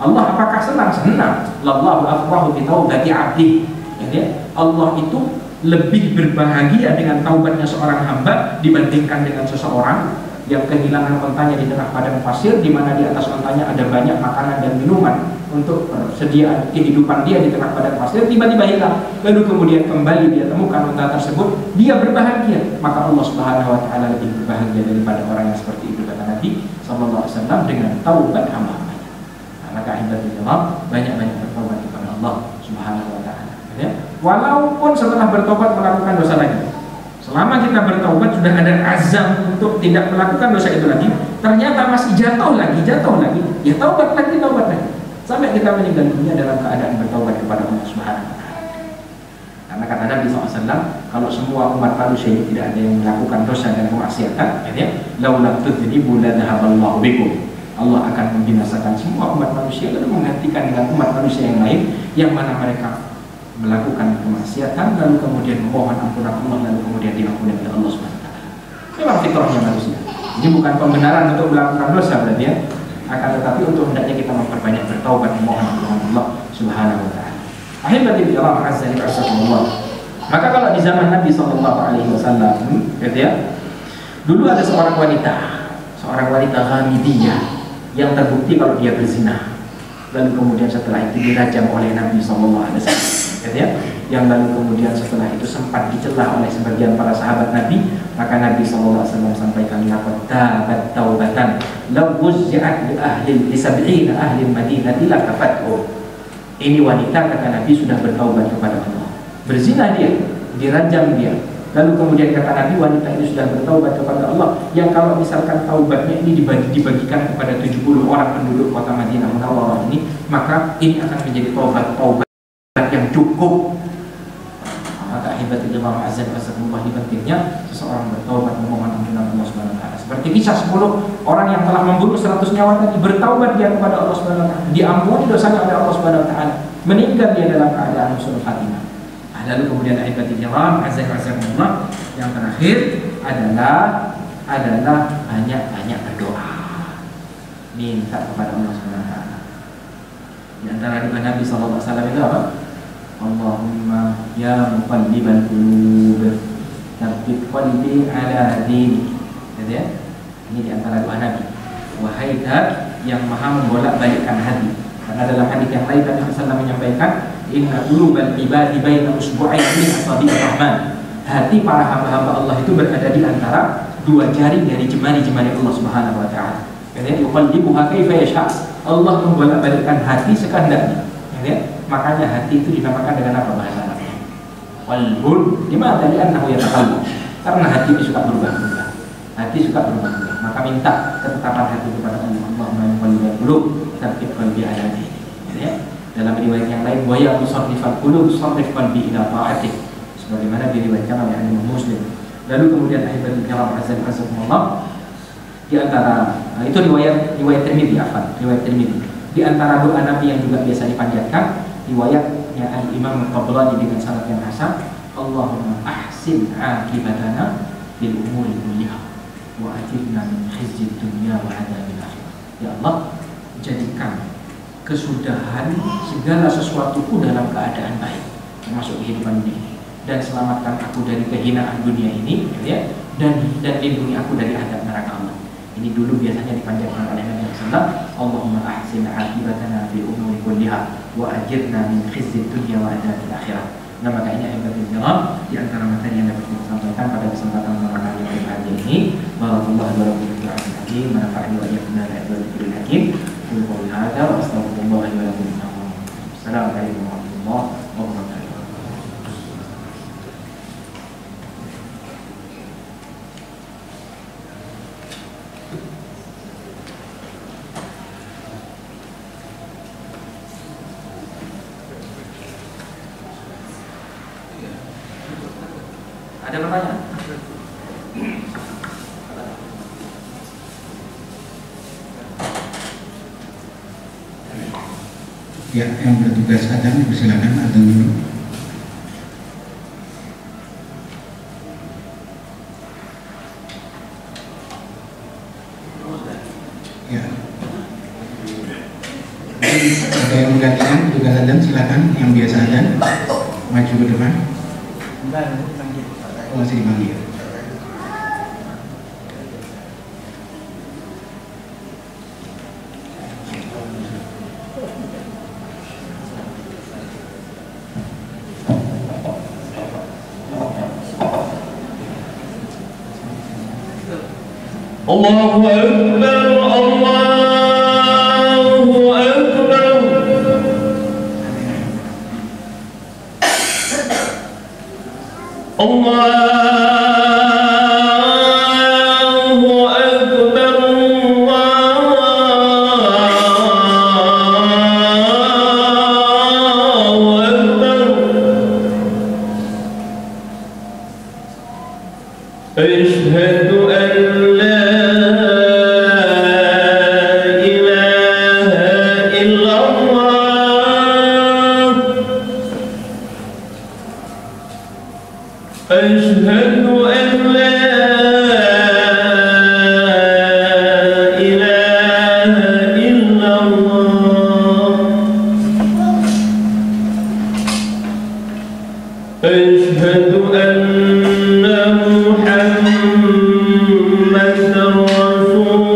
Allah apakah senang? Senang. Lallahu afrahu bi taubati 'abdi. Ya. Allah itu lebih berbahagia dengan taubatnya seorang hamba dibandingkan dengan seseorang yang kehilangan ontanya di tengah padang pasir, di mana di atas ontanya ada banyak makanan dan minuman untuk persediaan kehidupan dia di tengah padang pasir, tiba-tiba hilang, lalu kemudian kembali dia temukan onta tersebut, dia berbahagia. Maka Allah Subhanahu wa taala lebih berbahagia daripada orang yang seperti itu, kata Nabi sallallahu alaihi wasallam, dengan taubat hamba-hambanya. Nah, maka ibadillah, banyak-banyak bertobat kepada Allah Subhanahu wa taala. Ya. Walaupun setelah bertobat melakukan dosa lagi, selama kita bertaubat sudah ada azam untuk tidak melakukan dosa itu lagi, ternyata masih jatuh lagi, ya taubat lagi, sampai kita meninggal dunia dalam keadaan bertaubat kepada Allah Subhanahu wa taala. Karena kata Nabi SAW, kalau semua umat manusia ini tidak ada yang melakukan dosa dan kemaksiatan, ya, laulam tudznibu la dhahaballahu bikum. Allah akan membinasakan semua umat manusia lalu menggantikan dengan umat manusia yang lain yang mana mereka melakukan kemaksiatan lalu kemudian memohon ampunan Allah lalu kemudian diampuni oleh Allah Subhanahu wa taala. Memang fitrahnya manusia. Ini bukan pembenaran untuk melakukan dosa berarti ya. Akan tetapi untuk hendaknya kita memperbanyak bertaubat memohon ampunan Allah Subhanahu wa taala. Ahibati Allah azza wa jalla. Maka kalau di zaman Nabi sallallahu alaihi wasallam, gitu ya. Dulu ada seorang wanita Ghamidiyah yang terbukti kalau dia berzina. Lalu kemudian setelah itu dirajam oleh Nabi sallallahu alaihi wasallam. Ya, yang lalu kemudian setelah itu sempat dicela oleh sebagian para sahabat Nabi, maka Nabi SAW sampaikan laqad tabat taubatan law wuzzi'at li sab'ina ahli Madinah la kafathu. Ini wanita, kata Nabi, sudah bertaubat kepada Allah. Berzina dia, dirajam dia. Lalu kemudian kata Nabi, wanita ini sudah bertaubat kepada Allah, yang kalau misalkan taubatnya ini dibagikan kepada 70 orang penduduk kota Madinah Munawwarah ini, maka ini akan menjadi taubat yang cukup. Maka hebatnya Allah azza wa jalla, pentingnya seseorang bertaubat memohon ampunan Allah Subhanahu wa taala. Seperti kisah 10 orang yang telah membunuh 100 nyawa tadi, bertaubat dia kepada Allah Subhanahu wa taala, diampuni dosanya oleh Allah Subhanahu wa taala, meninggal dia dalam keadaan husnul khatimah. Lalu kemudian hebatnya Allah azza wa jalla, yang terakhir adalah banyak-banyak berdoa, minta kepada Allah Subhanahu wa taala. Di antara doa Nabi sallallahu alaihi wasallam itu apa? Allahumma ya muqallibal qulub tsabbit qalbi ala dinik. Gitu ya. Ini di antara doa Nabi. Wahai Dat yang maha membolak-balikkan hati. Karena dalam hadis yang lain Nabi sallallahu menyampaikan, inna qulubal ibadi baina usbu'ain min asabi'ir rahman. Hati para hamba-hamba Allah itu berada di antara dua jari dari jemari-jemari Allah Subhanahu wa taala. Jadi yuqallibuha kaifa yasha. Allah membolak-balikkan hati sekehendaknya. Ya. Makanya hati itu dinamakan dengan apa bahasa Arabnya? Qalbun. Dimana li'annahu yataqallab. Karena hati itu suka berubah-ubah. Hati suka berubah-ubah. Maka minta ketetapan hati kepada Allah. Allahumma muqallibal qulub tsabbit qalbi ala dinik. Ya. Dalam riwayat yang lain, wa ya musarrifal qulub sarrif qalbi ila ta'atik. Sebagaimana diriwayatkan oleh Imam Muslim. Lalu kemudian akhirnya Allah azza wa jalla di antara itu riwayat Tirmidzi, riwayat Tirmidzi. Di antara doa Nabi yang juga biasa dipanjatkan, riwayatnya Al-Imam Tabrani dengan sanad yang hasan, Allahumma ahsin akibatana fil umuri kulliha wa ajirna min khizyid dunya wa adzabil akhirah. Ya Allah, jadikan kesudahan segala sesuatuku dalam keadaan baik, termasuk kehidupan ini, dan selamatkan aku dari kehinaan dunia ini, ya, dan lindungi aku dari azab neraka Allah. Ini dulu biasanya dipanjatkan oleh Nabi SAW. Allahumma ahsin aqibatana fil umuri kulliha wa ajirna min khizyid dunya wa adzabil akhirah. Nah, maka ini ibadah kiram di antara materi yang dapat kita sampaikan pada kesempatan malam hari yang berbahagia ini. Barakallahu wa lakum fil Qur'anil wa nafa'ani wa iyyakum bil ayati wal dzikril hakim. Qul hadza wa astaghfirullah wa lakum. Assalamualaikum warahmatullahi wabarakatuh. Ada pertanyaan? Ya, yang bertugas adzan persilakan adzan dulu. Ya. Ada yang menggantikan tugas adzan, silakan. Yang biasa adzan maju ke depan. Masih dipanggil. Allahu Akbar, Allahu Akbar. Allahu Akbar, Allahu Akbar. Asyhadu an la ilaha illallah. Asyhadu an la ilaha illallah. Asyhadu anna Muhammadan Rasulullah.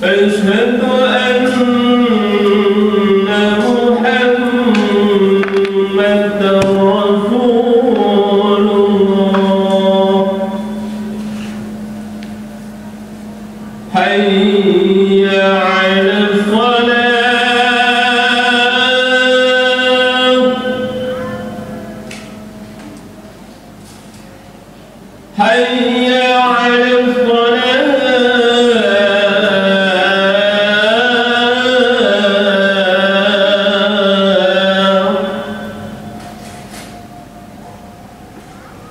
Asyhadu anna Muhammadan Rasulullah. Hayya 'alal salah. Hayya 'alal salah.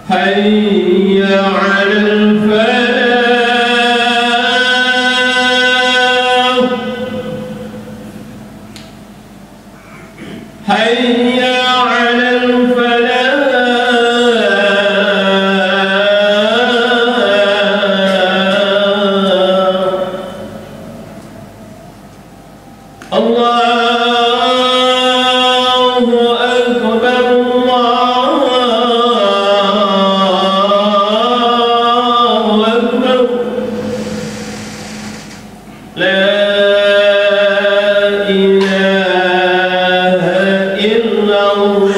Hayya 'alal falah. Hayya 'alal falah. Allahu Akbar, Allahu Akbar. La ilaha illallah.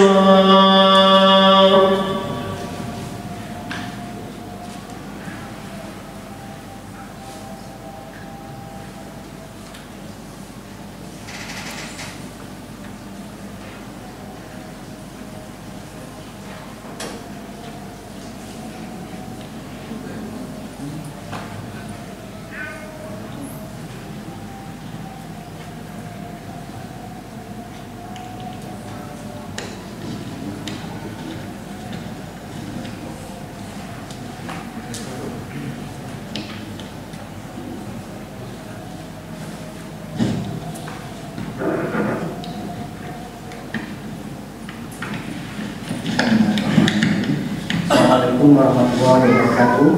Assalamualaikum warahmatullahi wabarakatuh.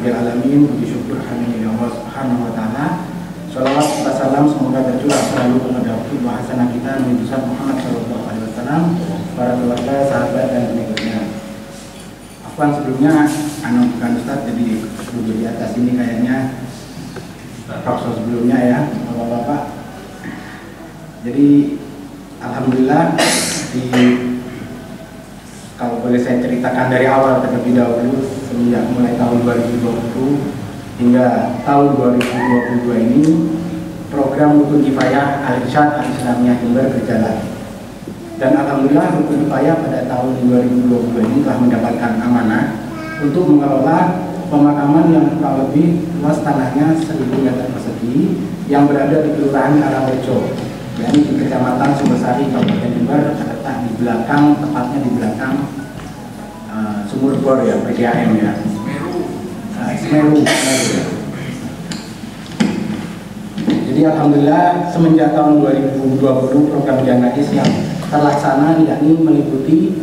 rabbil alamin. Puji syukur hanya milik Allah Subhanahu wa taala. Shalawat serta salam semoga tercurah selalu kepada qudwah hasanah kita Nabi besar Muhammad sallallahu alaihi wasallam, para keluarga, sahabat dan pengikutnya. Afwan sebelumnya bukan Ustaz, jadi duduk di atas ini kayaknya proses sebelumnya ya Bapak-bapak. Jadi alhamdulillah kalau boleh saya ceritakan dari awal terlebih dahulu, semenjak mulai tahun 2020 hingga tahun 2022 ini program Rukun Kifayah Al-Irsyad Al-Islamiyah Jember berjalan. Dan alhamdulillah Rukun Kifayah pada tahun 2022 ini telah mendapatkan amanah untuk mengelola pemakaman yang kurang lebih luas tanahnya 1000 meter persegi yang berada di Kelurahan Karangrejo, yakni di Kecamatan Sumbasari, Kabupaten Jember, terletak di belakang, tepatnya di belakang Sumur Bor ya, PDAM ya. Semeru. Jadi alhamdulillah semenjak tahun 2020 program Janais yang terlaksana yakni meliputi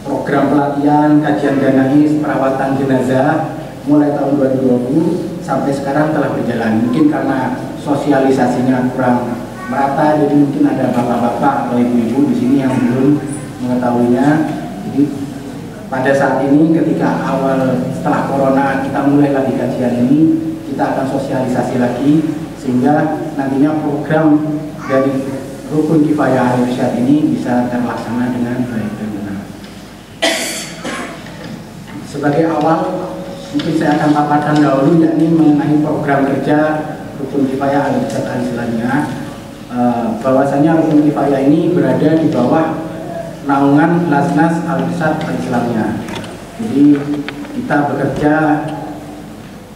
program pelatihan, kajian Janais, perawatan jenazah mulai tahun 2020 sampai sekarang telah berjalan. Mungkin karena sosialisasinya kurang merata, jadi mungkin ada bapak-bapak atau ibu-ibu di sini yang belum mengetahuinya. Jadi pada saat ini ketika awal setelah corona kita mulai lagi kajian ini, kita akan sosialisasi lagi sehingga nantinya program dari Rukun Kifayah Al-Irsyad ini bisa terlaksana dengan baik dan benar. Sebagai awal mungkin saya akan paparkan dahulu yakni mengenai program kerja Rukun Kifayah Al-Irsyad Al-Islamiyah. Bahwasanya Rukun Kifayah ini berada di bawah naungan Lasnas Al-Irsyad Al-Islamiyah. Jadi kita bekerja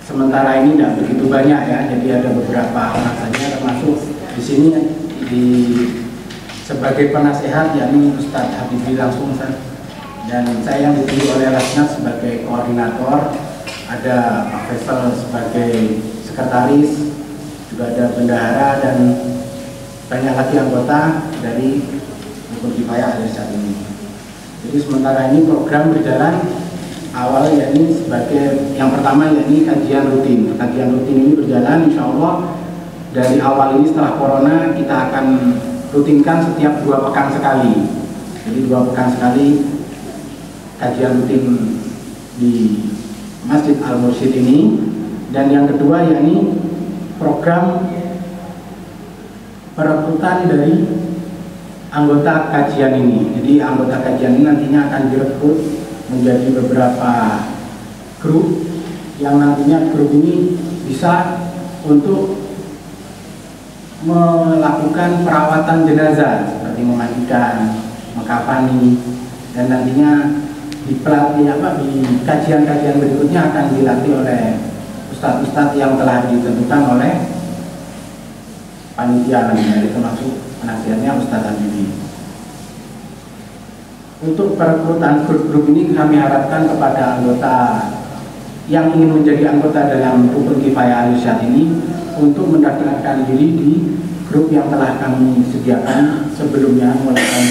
sementara ini tidak begitu banyak ya. Jadi ada beberapa orang saja, termasuk di sini sebagai penasehat yakni Ustadz Habibi langsung, dan saya yang dipilih oleh Lasnas sebagai koordinator. Ada Pak Faisal sebagai sekretaris, juga ada bendahara dan banyak lagi anggota dari Rukun Kifayah Al-Irsyad ini. Jadi sementara ini program berjalan awal yakni sebagai yang pertama yakni kajian rutin. Kajian rutin ini berjalan insya Allah dari awal ini setelah corona kita akan rutinkan setiap 2 pekan sekali. Jadi 2 pekan sekali kajian rutin di Masjid Al-Mursyid ini. Dan yang kedua yakni program perekrutan dari anggota kajian ini. Jadi anggota kajian ini nantinya akan direkrut menjadi beberapa grup yang nantinya grup ini bisa untuk melakukan perawatan jenazah seperti memandikan, mengkafani, dan nantinya di kajian-kajian berikutnya akan dilatih oleh ustadz-ustadz yang telah ditentukan oleh panitia nantinya, termasuk penasihatnya Ustadz Habibi. Untuk perekrutan grup-grup ini kami harapkan kepada anggota yang ingin menjadi anggota dalam Rukun Kifayah Al-Irsyad ini untuk mendaftarkan diri di grup yang telah kami sediakan sebelumnya mulai tahun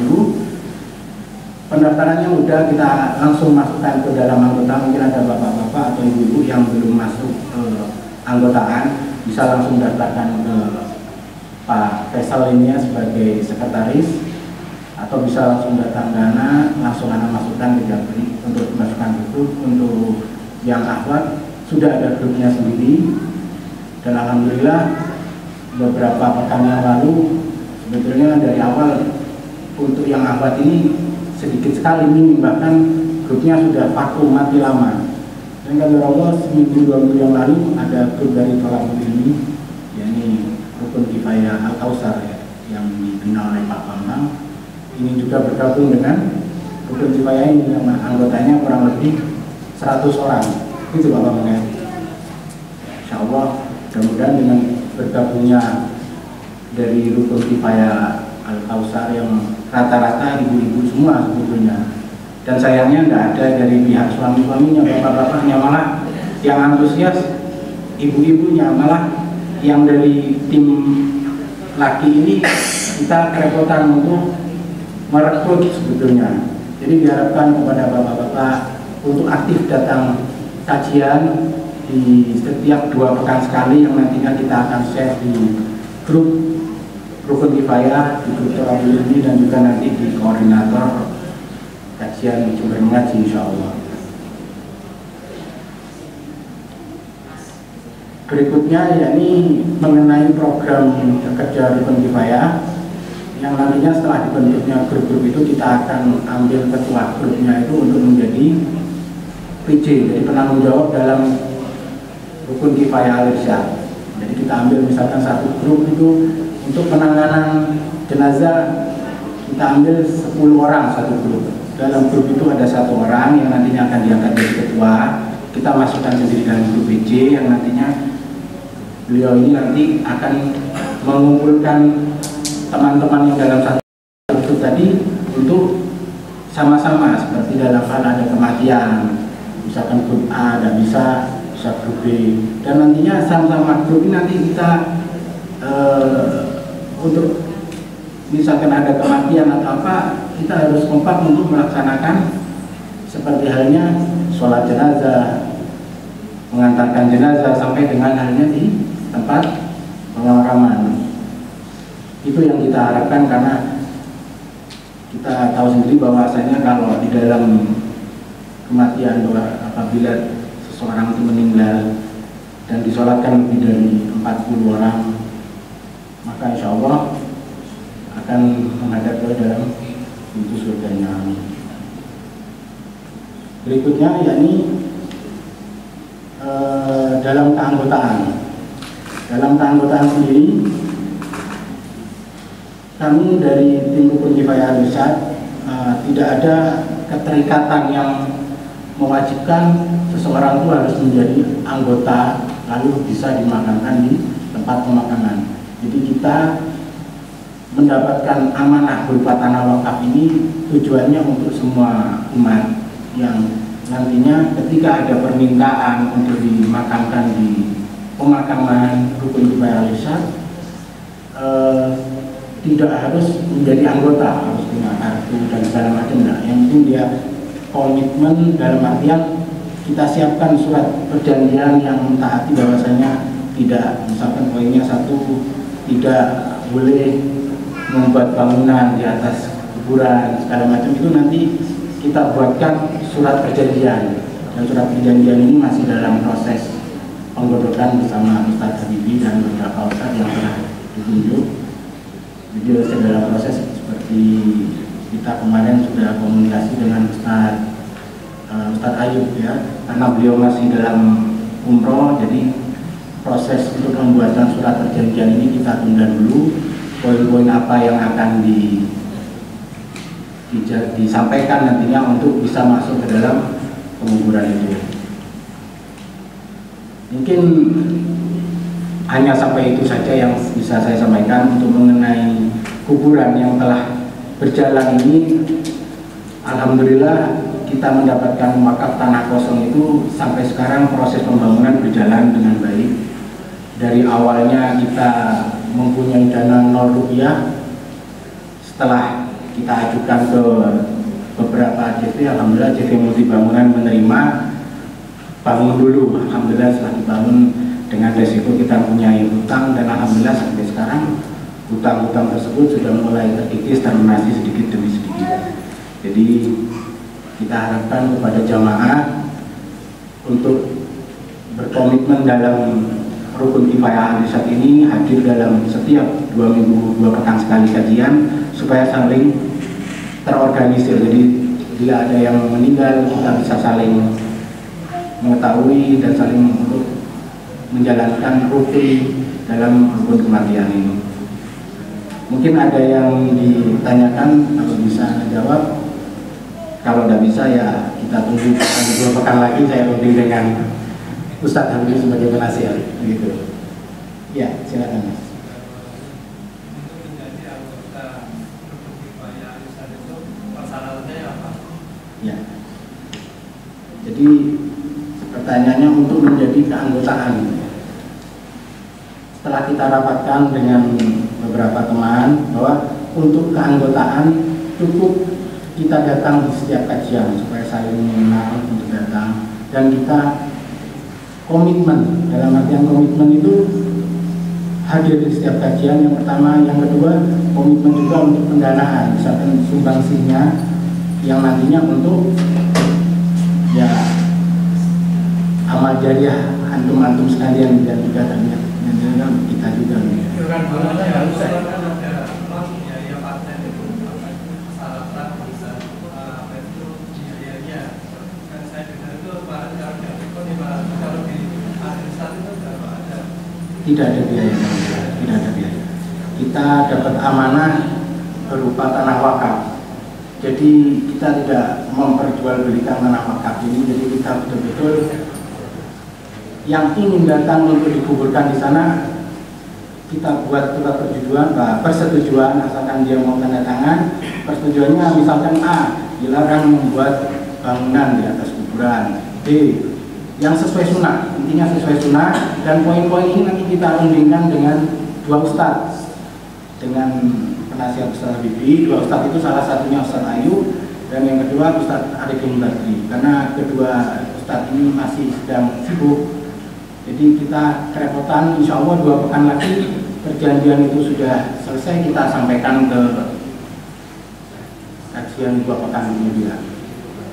2020. Pendaftarannya mudah, kita langsung masukkan ke dalam anggota. Mungkin ada bapak-bapak atau ibu-ibu yang belum masuk ke anggotaan, bisa langsung daftarkan ke Pak Faisal ini sebagai sekretaris, atau bisa langsung datang dana, langsung anak masukkan ke Japri untuk masukkan grup. Untuk yang akhwat sudah ada grupnya sendiri, dan alhamdulillah beberapa pekan yang lalu sebetulnya dari awal untuk yang akhwat ini sedikit sekali minim, bahkan grupnya sudah vakum mati lama. Dan kalau Allah seminggu 2 minggu yang lalu ada grup dari Tolakul ini, yakni Rukun Kifayah Al-Kausar ya, yang dibina oleh Pak Bambang. Ini juga bergabung dengan Rukun Kifayah ini, yang anggotanya kurang lebih 100 orang. Itu Pak Bambang ya. Insya Allah mudah-mudahan dengan bergabungnya dari Rukun Kifayah Al-Kausar yang rata-rata ibu-ibu semua sebetulnya, dan sayangnya tidak ada dari pihak suami-suaminya, bapak-bapaknya, malah yang antusias ibu-ibunya, malah yang dari tim laki ini kita kerepotan untuk merekrut sebetulnya. Jadi diharapkan kepada bapak-bapak untuk aktif datang kajian di setiap 2 pekan sekali yang nantinya kita akan share di grup Rukun Kifayah, di grup Tolabul Ilmi, dan juga nanti di koordinator kajian Jember Mengaji, insya Allah. Berikutnya yakni mengenai program kerja Rukun Kifayah yang nantinya setelah dibentuknya grup-grup itu kita akan ambil ketua grupnya itu untuk menjadi PJ, jadi penanggung jawab dalam Rukun Kifayah Al-Irsyad. Jadi kita ambil misalkan satu grup itu untuk penanganan jenazah, kita ambil 10 orang satu grup. Dalam grup itu ada 1 orang yang nantinya akan diangkat jadi ketua. Kita masukkan sendiri dalam grup PJ yang nantinya beliau ini nanti akan mengumpulkan teman-teman yang dalam satu grup tadi untuk sama-sama, seperti dalam hal ada kematian, misalkan grup A tidak bisa grup B, dan nantinya sama-sama grup ini nanti kita untuk misalkan ada kematian atau apa, kita harus kompak untuk melaksanakan seperti halnya sholat jenazah, mengantarkan jenazah sampai dengan halnya di tempat pemakaman. Itu yang kita harapkan, karena kita tahu sendiri bahwasanya kalau di dalam kematian apabila seseorang itu meninggal dan disolatkan lebih dari 40 orang, maka insya Allah akan menghadap ke dalam pintu surganya. Berikutnya yakni dalam keanggotaan. Dalam keanggotaan sendiri, kami dari tim Rukun Kifayah Al-Irsyad tidak ada keterikatan yang mewajibkan seseorang itu harus menjadi anggota lalu bisa dimakamkan di tempat pemakaman. Jadi kita mendapatkan amanah berupa tanah wakaf ini tujuannya untuk semua umat yang nantinya ketika ada permintaan untuk dimakamkan di pemakaman Rukun Kifayah Al-Irsyad, tidak harus menjadi anggota, harus punya kartu dan segala macam. Nah, yang penting dia komitmen, dalam artian kita siapkan surat perjanjian yang mentaati bahwasanya tidak, misalkan poinnya 1, tidak boleh membuat bangunan di atas kuburan segala macam. Itu nanti kita buatkan surat perjanjian, dan surat perjanjian ini masih dalam proses penggodokan bersama Ustadz Habibi dan beberapa ustadz yang telah ditunjuk. Jadi dalam proses seperti kita kemarin sudah komunikasi dengan Ustadz Ayub ya, karena beliau masih dalam umroh, jadi proses untuk pembuatan surat perjanjian ini kita tunda dulu. Poin-poin apa yang akan disampaikan nantinya untuk bisa masuk ke dalam penguburan itu. Mungkin hanya sampai itu saja yang bisa saya sampaikan untuk mengenai kuburan yang telah berjalan ini. Alhamdulillah kita mendapatkan wakaf tanah kosong itu sampai sekarang proses pembangunan berjalan dengan baik. Dari awalnya kita mempunyai dana 0 rupiah, setelah kita ajukan ke beberapa CV, alhamdulillah CV Multi Bangunan menerima, bangun dulu. Alhamdulillah setelah dibangun dengan resiko kita mempunyai hutang, dan alhamdulillah sampai sekarang hutang-hutang tersebut sudah mulai terkikis dan masih sedikit demi sedikit. Jadi kita harapkan kepada jamaah untuk berkomitmen dalam Rukun Kifayah Al-Irsyad ini, hadir dalam setiap 2 minggu 2 pekan sekali kajian, supaya saling terorganisir. Jadi bila ada yang meninggal, kita bisa saling mengetahui dan saling untuk menjalankan rukun dalam rukun kematian ini. Mungkin ada yang ditanyakan, kalau bisa jawab. Kalau tidak bisa ya kita tunggu 2 pekan lagi, saya runding dengan Ustadz Hamdi sebagai penasihat begitu. Ya, silakan Mas. Ya. Jadi pertanyaannya untuk menjadi keanggotaan. Setelah kita rapatkan dengan beberapa teman bahwa untuk keanggotaan cukup kita datang di setiap kajian supaya saling mengenal untuk datang, dan kita komitmen. Dalam artian komitmen itu hadir di setiap kajian yang pertama, yang kedua komitmen juga untuk pendanaan, misalkan sumbangsinya yang nantinya untuk ya amal jariah antum sekalian dan juga ternyata kita juga. Tidak ada biaya, tidak ada biaya. Kita dapat amanah berupa tanah wakaf. Jadi kita tidak memperjualbelikan tanah wakaf ini. Jadi kita betul-betul yang ingin datang untuk dikuburkan di sana, kita buat surat persetujuan, asalkan dia mau tanda tangan. Persetujuannya misalkan A, dilarang membuat bangunan di atas kuburan. B, yang sesuai sunnah, intinya sesuai sunnah. Dan poin-poin ini nanti kita rundingkan dengan dua ustadz, dengan penasihat Ustadz Habibie. Dua ustadz itu salah satunya Ustadz Ayu dan yang kedua Ustadz Arifin Badri, karena kedua ustadz ini masih sedang sibuk. Jadi kita kerepotan, insya Allah 2 pekan lagi perjanjian itu sudah selesai, kita sampaikan ke kajian 2 pekan kemudian.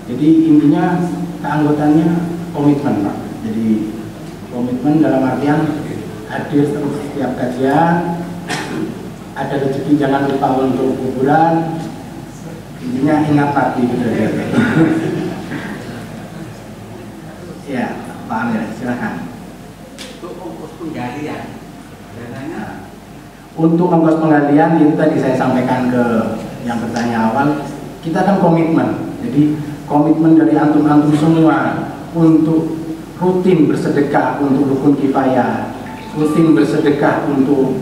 Jadi intinya keanggotaannya komitmen, Pak. Jadi komitmen dalam artian hadir setiap kajian, ada rezeki jangan lupa untuk kuburan, intinya ingat mati gitu ya. Ya, Pak Amir, silakan. Penggalian dananya untuk ongkos penggalian itu tadi saya sampaikan ke yang bertanya awal, kita kan komitmen. Jadi komitmen dari antum-antum semua untuk rutin bersedekah untuk rukun kifayah, rutin bersedekah untuk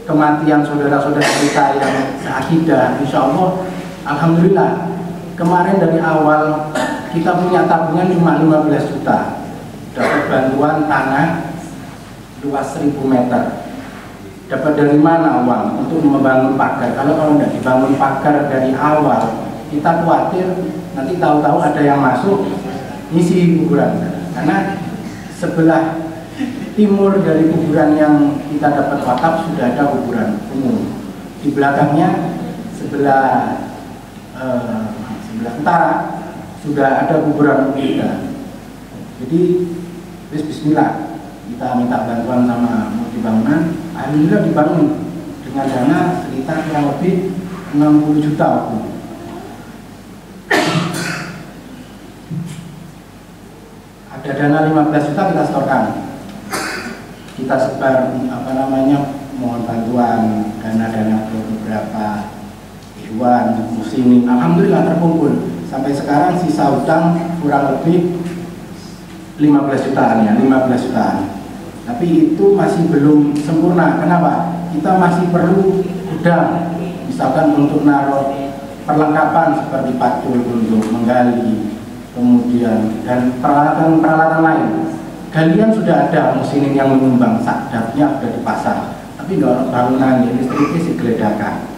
kematian saudara-saudara kita yang seakidah. Insya Allah, alhamdulillah kemarin dari awal kita punya tabungan cuma 15 juta, dapat bantuan tanah luas 1000 meter. Dapat dari mana uang untuk membangun pagar? Kalau tidak dibangun pagar dari awal, kita khawatir nanti tahu-tahu ada yang masuk ngisi kuburan. Karena sebelah timur dari kuburan yang kita dapat wakaf sudah ada kuburan umum. Di belakangnya sebelah utara sudah ada kuburan kita. Jadi bismillah, kita minta bantuan sama multi bangunan. Alhamdulillah dibangun dengan dana sekitar kurang lebih 60 juta waktu. Ada dana 15 juta kita setorkan, kita sebar mohon bantuan dana-dana ke beberapa ikhwan muslimin. Alhamdulillah terkumpul sampai sekarang sisa utang kurang lebih 15 jutaan ya, 15 jutaan. Tapi itu masih belum sempurna. Kenapa? Kita masih perlu gudang, misalkan untuk naruh perlengkapan seperti pacul untuk menggali, kemudian dan peralatan-peralatan lain. Galian sudah ada muslimin yang menyumbang, sakdatnya sudah dipasang. Tapi kalau bangunan listriknya sih geledakan.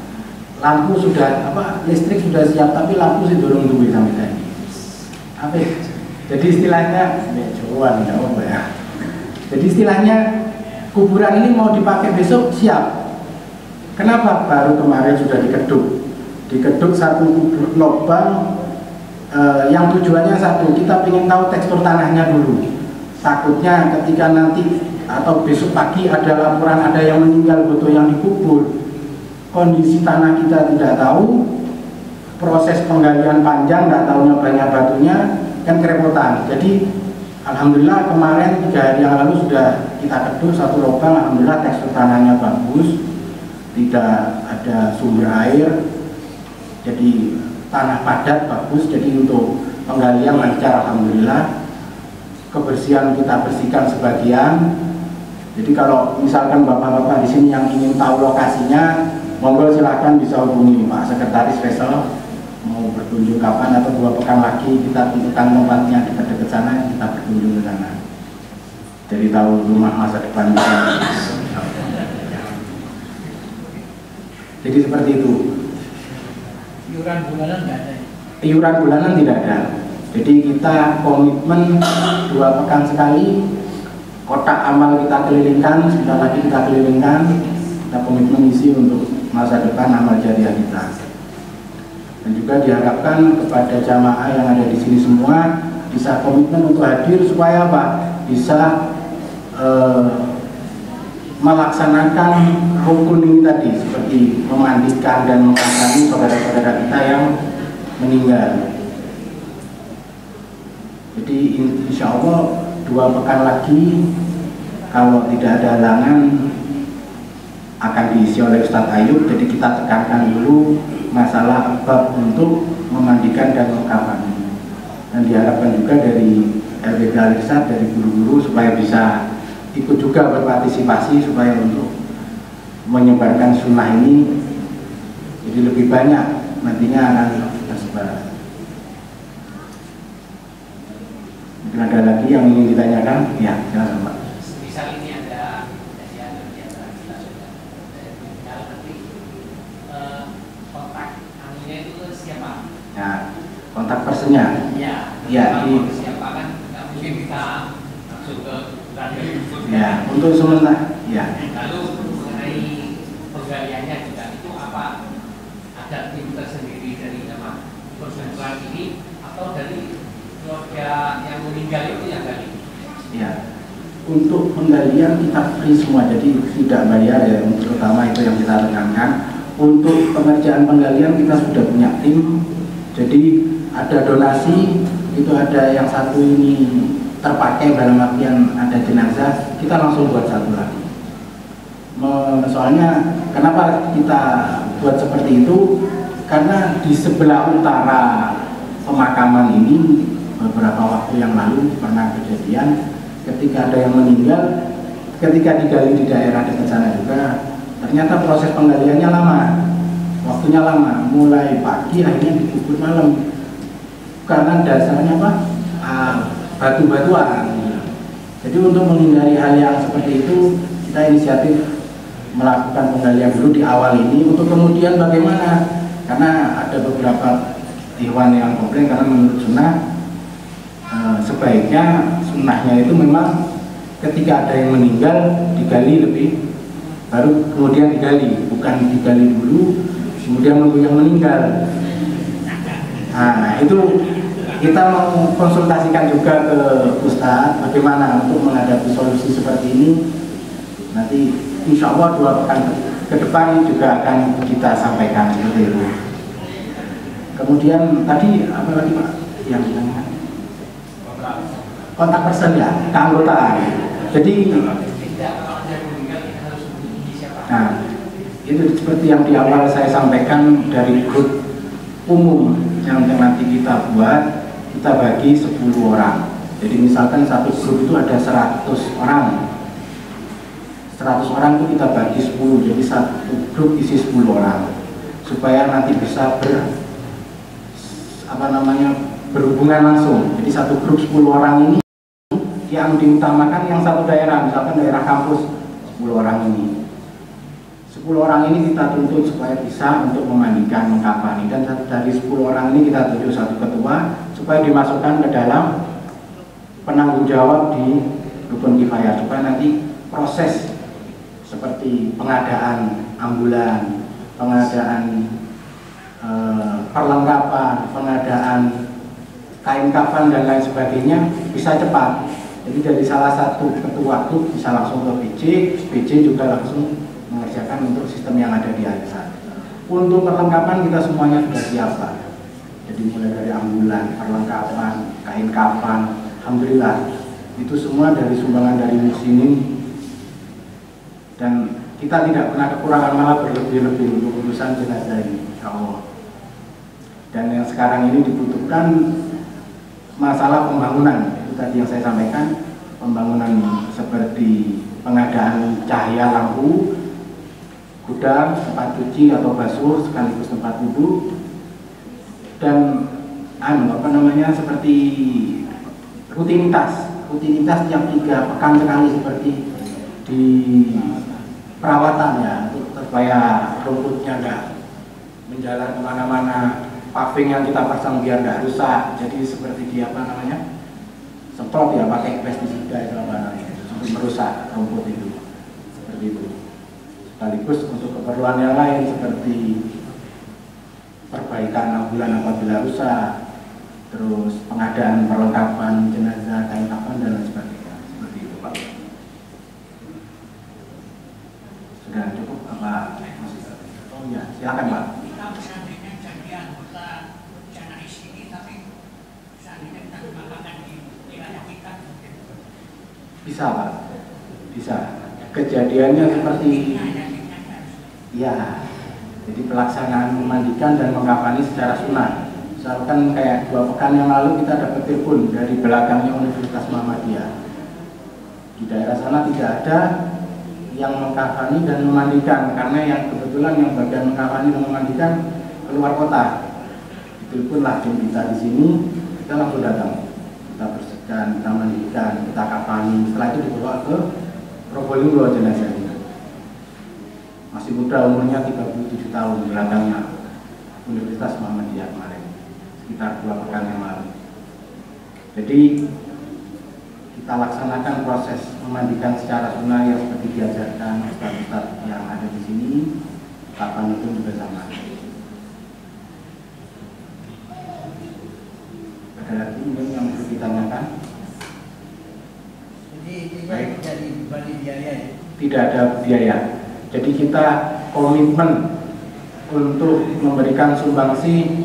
Lampu sudah listrik sudah siap, tapi lampu sih dorong duit sampai tadi. Apa? Jadi istilahnya ya. Jadi istilahnya kuburan ini mau dipakai besok siap. Kenapa? Baru kemarin sudah dikeduk satu lubang yang tujuannya satu, kita ingin tahu tekstur tanahnya dulu. Takutnya ketika nanti atau besok pagi ada laporan ada yang meninggal betul yang dikubur, kondisi tanah kita tidak tahu, proses penggalian panjang nggak tahunya banyak batunya, kan kerepotan. Jadi alhamdulillah kemarin 3 hari yang lalu sudah kita keduk satu lubang. Alhamdulillah tekstur tanahnya bagus, tidak ada sumber air, jadi tanah padat bagus. Jadi untuk penggalian lancar alhamdulillah. Kebersihan kita bersihkan sebagian. Jadi kalau misalkan bapak-bapak di sini yang ingin tahu lokasinya, monggo silahkan bisa hubungi Pak Sekretaris Faisal. Mau berkunjung kapan atau 2 pekan lagi kita tentukan tempatnya dekat-dekat sana, kita berkunjung ke sana. Jadi tahu rumah masa depan kita. Jadi seperti itu. iuran bulanan nggak ada? Iuran bulanan tidak ada. Jadi kita komitmen 2 pekan sekali, kotak amal kita kelilingkan, sebentar lagi kita kelilingkan, kita komitmen isi untuk masa depan amal jariah kita. Dan juga diharapkan kepada jamaah yang ada di sini semua bisa komitmen untuk hadir supaya apa? Bisa melaksanakan rukun ini tadi, seperti memandikan dan mengkafani saudara-saudara kita yang meninggal. Jadi insya Allah 2 pekan lagi kalau tidak ada halangan akan diisi oleh Ustadz Ayub. Jadi kita tekankan dulu masalah bab untuk memandikan dan mengkafani. Dan diharapkan juga dari LBK Al-Irsyad, dari guru-guru supaya bisa ikut juga berpartisipasi supaya untuk menyebarkan sunnah ini jadi lebih banyak nantinya akan tersebar. Mungkin ada lagi yang ingin ditanyakan? Ya, silakan Pak. Misal ini ada kegiatan kita sudah nanti kontak anunya itu siapa? Ya, kontak personnya. Ya, siapa kan? Nggak mungkin kita langsung ke radio. Ya, untuk sementara. Ya. Lalu mengenai penggaliannya juga itu apa? Ada tim tersendiri dari nama perkumpulan ini atau dari keluarga yang meninggal itu yang gali? Ya, untuk penggalian kita free semua, jadi tidak bayar ya. Untuk utama itu yang kita tekankan. Untuk pengerjaan penggalian kita sudah punya tim. Jadi ada donasi, itu ada yang satu ini terpakai dalam artian ada jenazah, kita langsung buat satu lagi. Soalnya kenapa kita buat seperti itu? Karena di sebelah utara pemakaman ini beberapa waktu yang lalu pernah kejadian ketika ada yang meninggal, ketika digali di daerah dekat sana juga ternyata proses penggaliannya lama, waktunya lama, mulai pagi akhirnya dikubur malam karena dasarnya apa? Batu-batuan. Jadi untuk menghindari hal yang seperti itu kita inisiatif melakukan penggalian dulu di awal ini untuk kemudian bagaimana, karena ada beberapa ikhwan yang komplain karena menurut sunnah sebaiknya sunnahnya itu memang ketika ada yang meninggal digali lebih baru kemudian digali, bukan digali dulu kemudian menunggu yang meninggal. Nah itu kita mau konsultasikan juga ke Ustadz bagaimana untuk menghadapi solusi seperti ini. Nanti insya Allah 2 pekan ke depan juga akan kita sampaikan seperti itu. Kemudian tadi apa lagi Pak yang ditanyakan? Kontak person ya, keanggotaan. Jadi nah itu seperti yang di awal saya sampaikan dari grup umum yang nanti kita buat, kita bagi 10 orang. Jadi misalkan satu grup itu ada 100 orang. 100 orang itu kita bagi 10. Jadi satu grup isi 10 orang. Supaya nanti bisa berhubungan langsung. Jadi satu grup 10 orang ini yang diutamakan yang satu daerah, misalkan daerah kampus 10 orang ini. 10 orang ini kita tuntut supaya bisa untuk memandikan, mengkafani, dan dari 10 orang ini kita tunjuk satu ketua supaya dimasukkan ke dalam penanggung jawab di rukun kifayah supaya nanti proses seperti pengadaan ambulan, pengadaan perlengkapan, pengadaan kain kafan dan lain sebagainya bisa cepat. Jadi dari salah satu ketua grup bisa langsung ke BJ juga langsung mengerjakan untuk sistem yang ada di Al-Irsyad. Untuk perlengkapan kita semuanya sudah siap Pak. Jadi mulai dari ambulan, perlengkapan, kain kafan, alhamdulillah itu semua dari sumbangan dari muslimin dan kita tidak pernah kekurangan, malah berlebih-lebih untuk urusan jenazah ini, insya Allah. Dan yang sekarang ini dibutuhkan masalah pembangunan, itu tadi yang saya sampaikan, pembangunan seperti pengadaan cahaya lampu, gudang, tempat cuci atau basuh sekaligus tempat wudhu, dan seperti rutinitas tiap 3 pekan sekali seperti di perawatan ya, supaya rumputnya enggak menjalar kemana-mana, paving yang kita pasang biar nggak rusak, jadi seperti di apa namanya, semprot ya, pakai pestisida itu apa namanya, untuk merusak rumput itu, seperti itu. Sekaligus untuk keperluan yang lain seperti perbaikan ambulan apabila rusak, terus pengadaan perlengkapan jenazah, kain kafan dan lain sebagainya, seperti itu Pak. Sudah cukup apa? Oh ya, silakan Pak. Bisa Pak, bisa. Kejadiannya seperti ya, jadi pelaksanaan memandikan dan mengkafani secara sunnah. Misalkan kayak 2 pekan yang lalu kita dapat telepon dari belakangnya Universitas Muhammadiyah. Di daerah sana tidak ada yang mengkafani dan memandikan, karena yang kebetulan yang bagian mengkafani dan memandikan keluar kota. Diteleponlah tim kita di sini, kita langsung datang. Kita bersihkan, kita mandikan, kita kafani. Setelah itu dibawa ke Probolinggo jenazahnya. Masih muda, umurnya 37 tahun, belakangnya Universitas Muhammadiyah kemarin, sekitar 2 pekan yang lalu. Jadi kita laksanakan proses memandikan secara sunnah yang seperti diajarkan ustaz-ustaz yang ada di sini. Kapan itu juga sama. Ada lagi mungkin yang perlu ditanyakan? Baik. Tidak ada biaya. Jadi kita komitmen untuk memberikan sumbangsi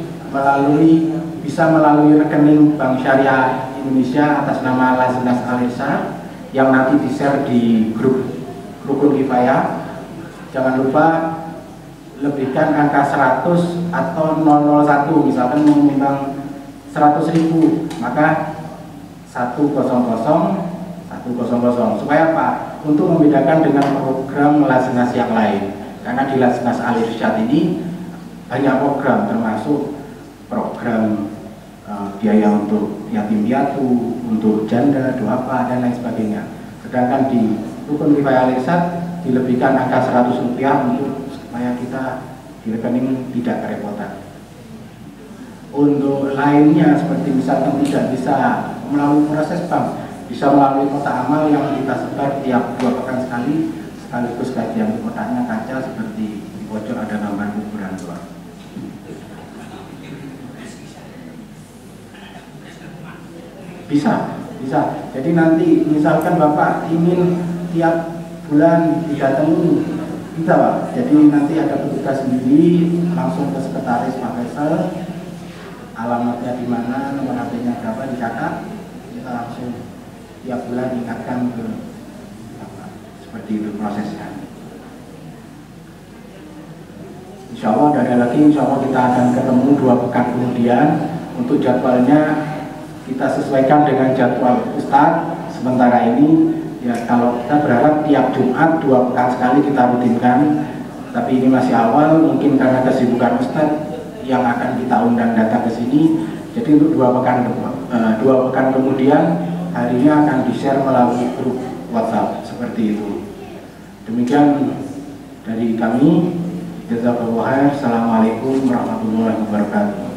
bisa melalui rekening Bank Syariah Indonesia atas nama Laznas Al-Irsyad yang nanti di-share di grup Rukun Kifayah. Jangan lupa lebihkan angka 100 atau 001, misalkan menyumbang 100.000, maka 100 supaya apa? Untuk membedakan dengan program Laznas yang lain. Karena di Laznas Al-Irsyad ini banyak program, termasuk program biaya untuk yatim piatu, untuk janda, duafa dan lain sebagainya. Sedangkan di Rukun Kifayah Al-Irsyad dilebihkan angka 100 rupiah untuk supaya kita di rekening tidak kerepotan. Untuk lainnya seperti misalkan tidak bisa melalui proses bank, bisa melalui kotak amal yang kita sebar tiap 2 pekan sekali, sekaligus kajian kotaknya kaca seperti di pojok ada gambar kuburan tua. Bisa. Jadi nanti misalkan Bapak ingin tiap bulan didatangi, bisa Pak. Jadi nanti ada petugas sendiri, langsung ke sekretaris Pak Faisal, alamatnya di mana, nomor HP-nya berapa dicatat, kita langsung tiap bulan ingatkan ke apa, seperti itu prosesnya. Insya Allah ada lagi, insya Allah kita akan ketemu 2 pekan kemudian. Untuk jadwalnya kita sesuaikan dengan jadwal Ustadz sementara ini. Ya kalau kita berharap tiap Jumat 2 pekan sekali kita rutinkan, tapi ini masih awal, mungkin karena kesibukan Ustadz yang akan kita undang datang ke sini. Jadi untuk 2 pekan kemudian harinya akan di-share melalui grup WhatsApp seperti itu. Demikian dari kami. Jazakallahu khair. Assalamualaikum warahmatullahi wabarakatuh.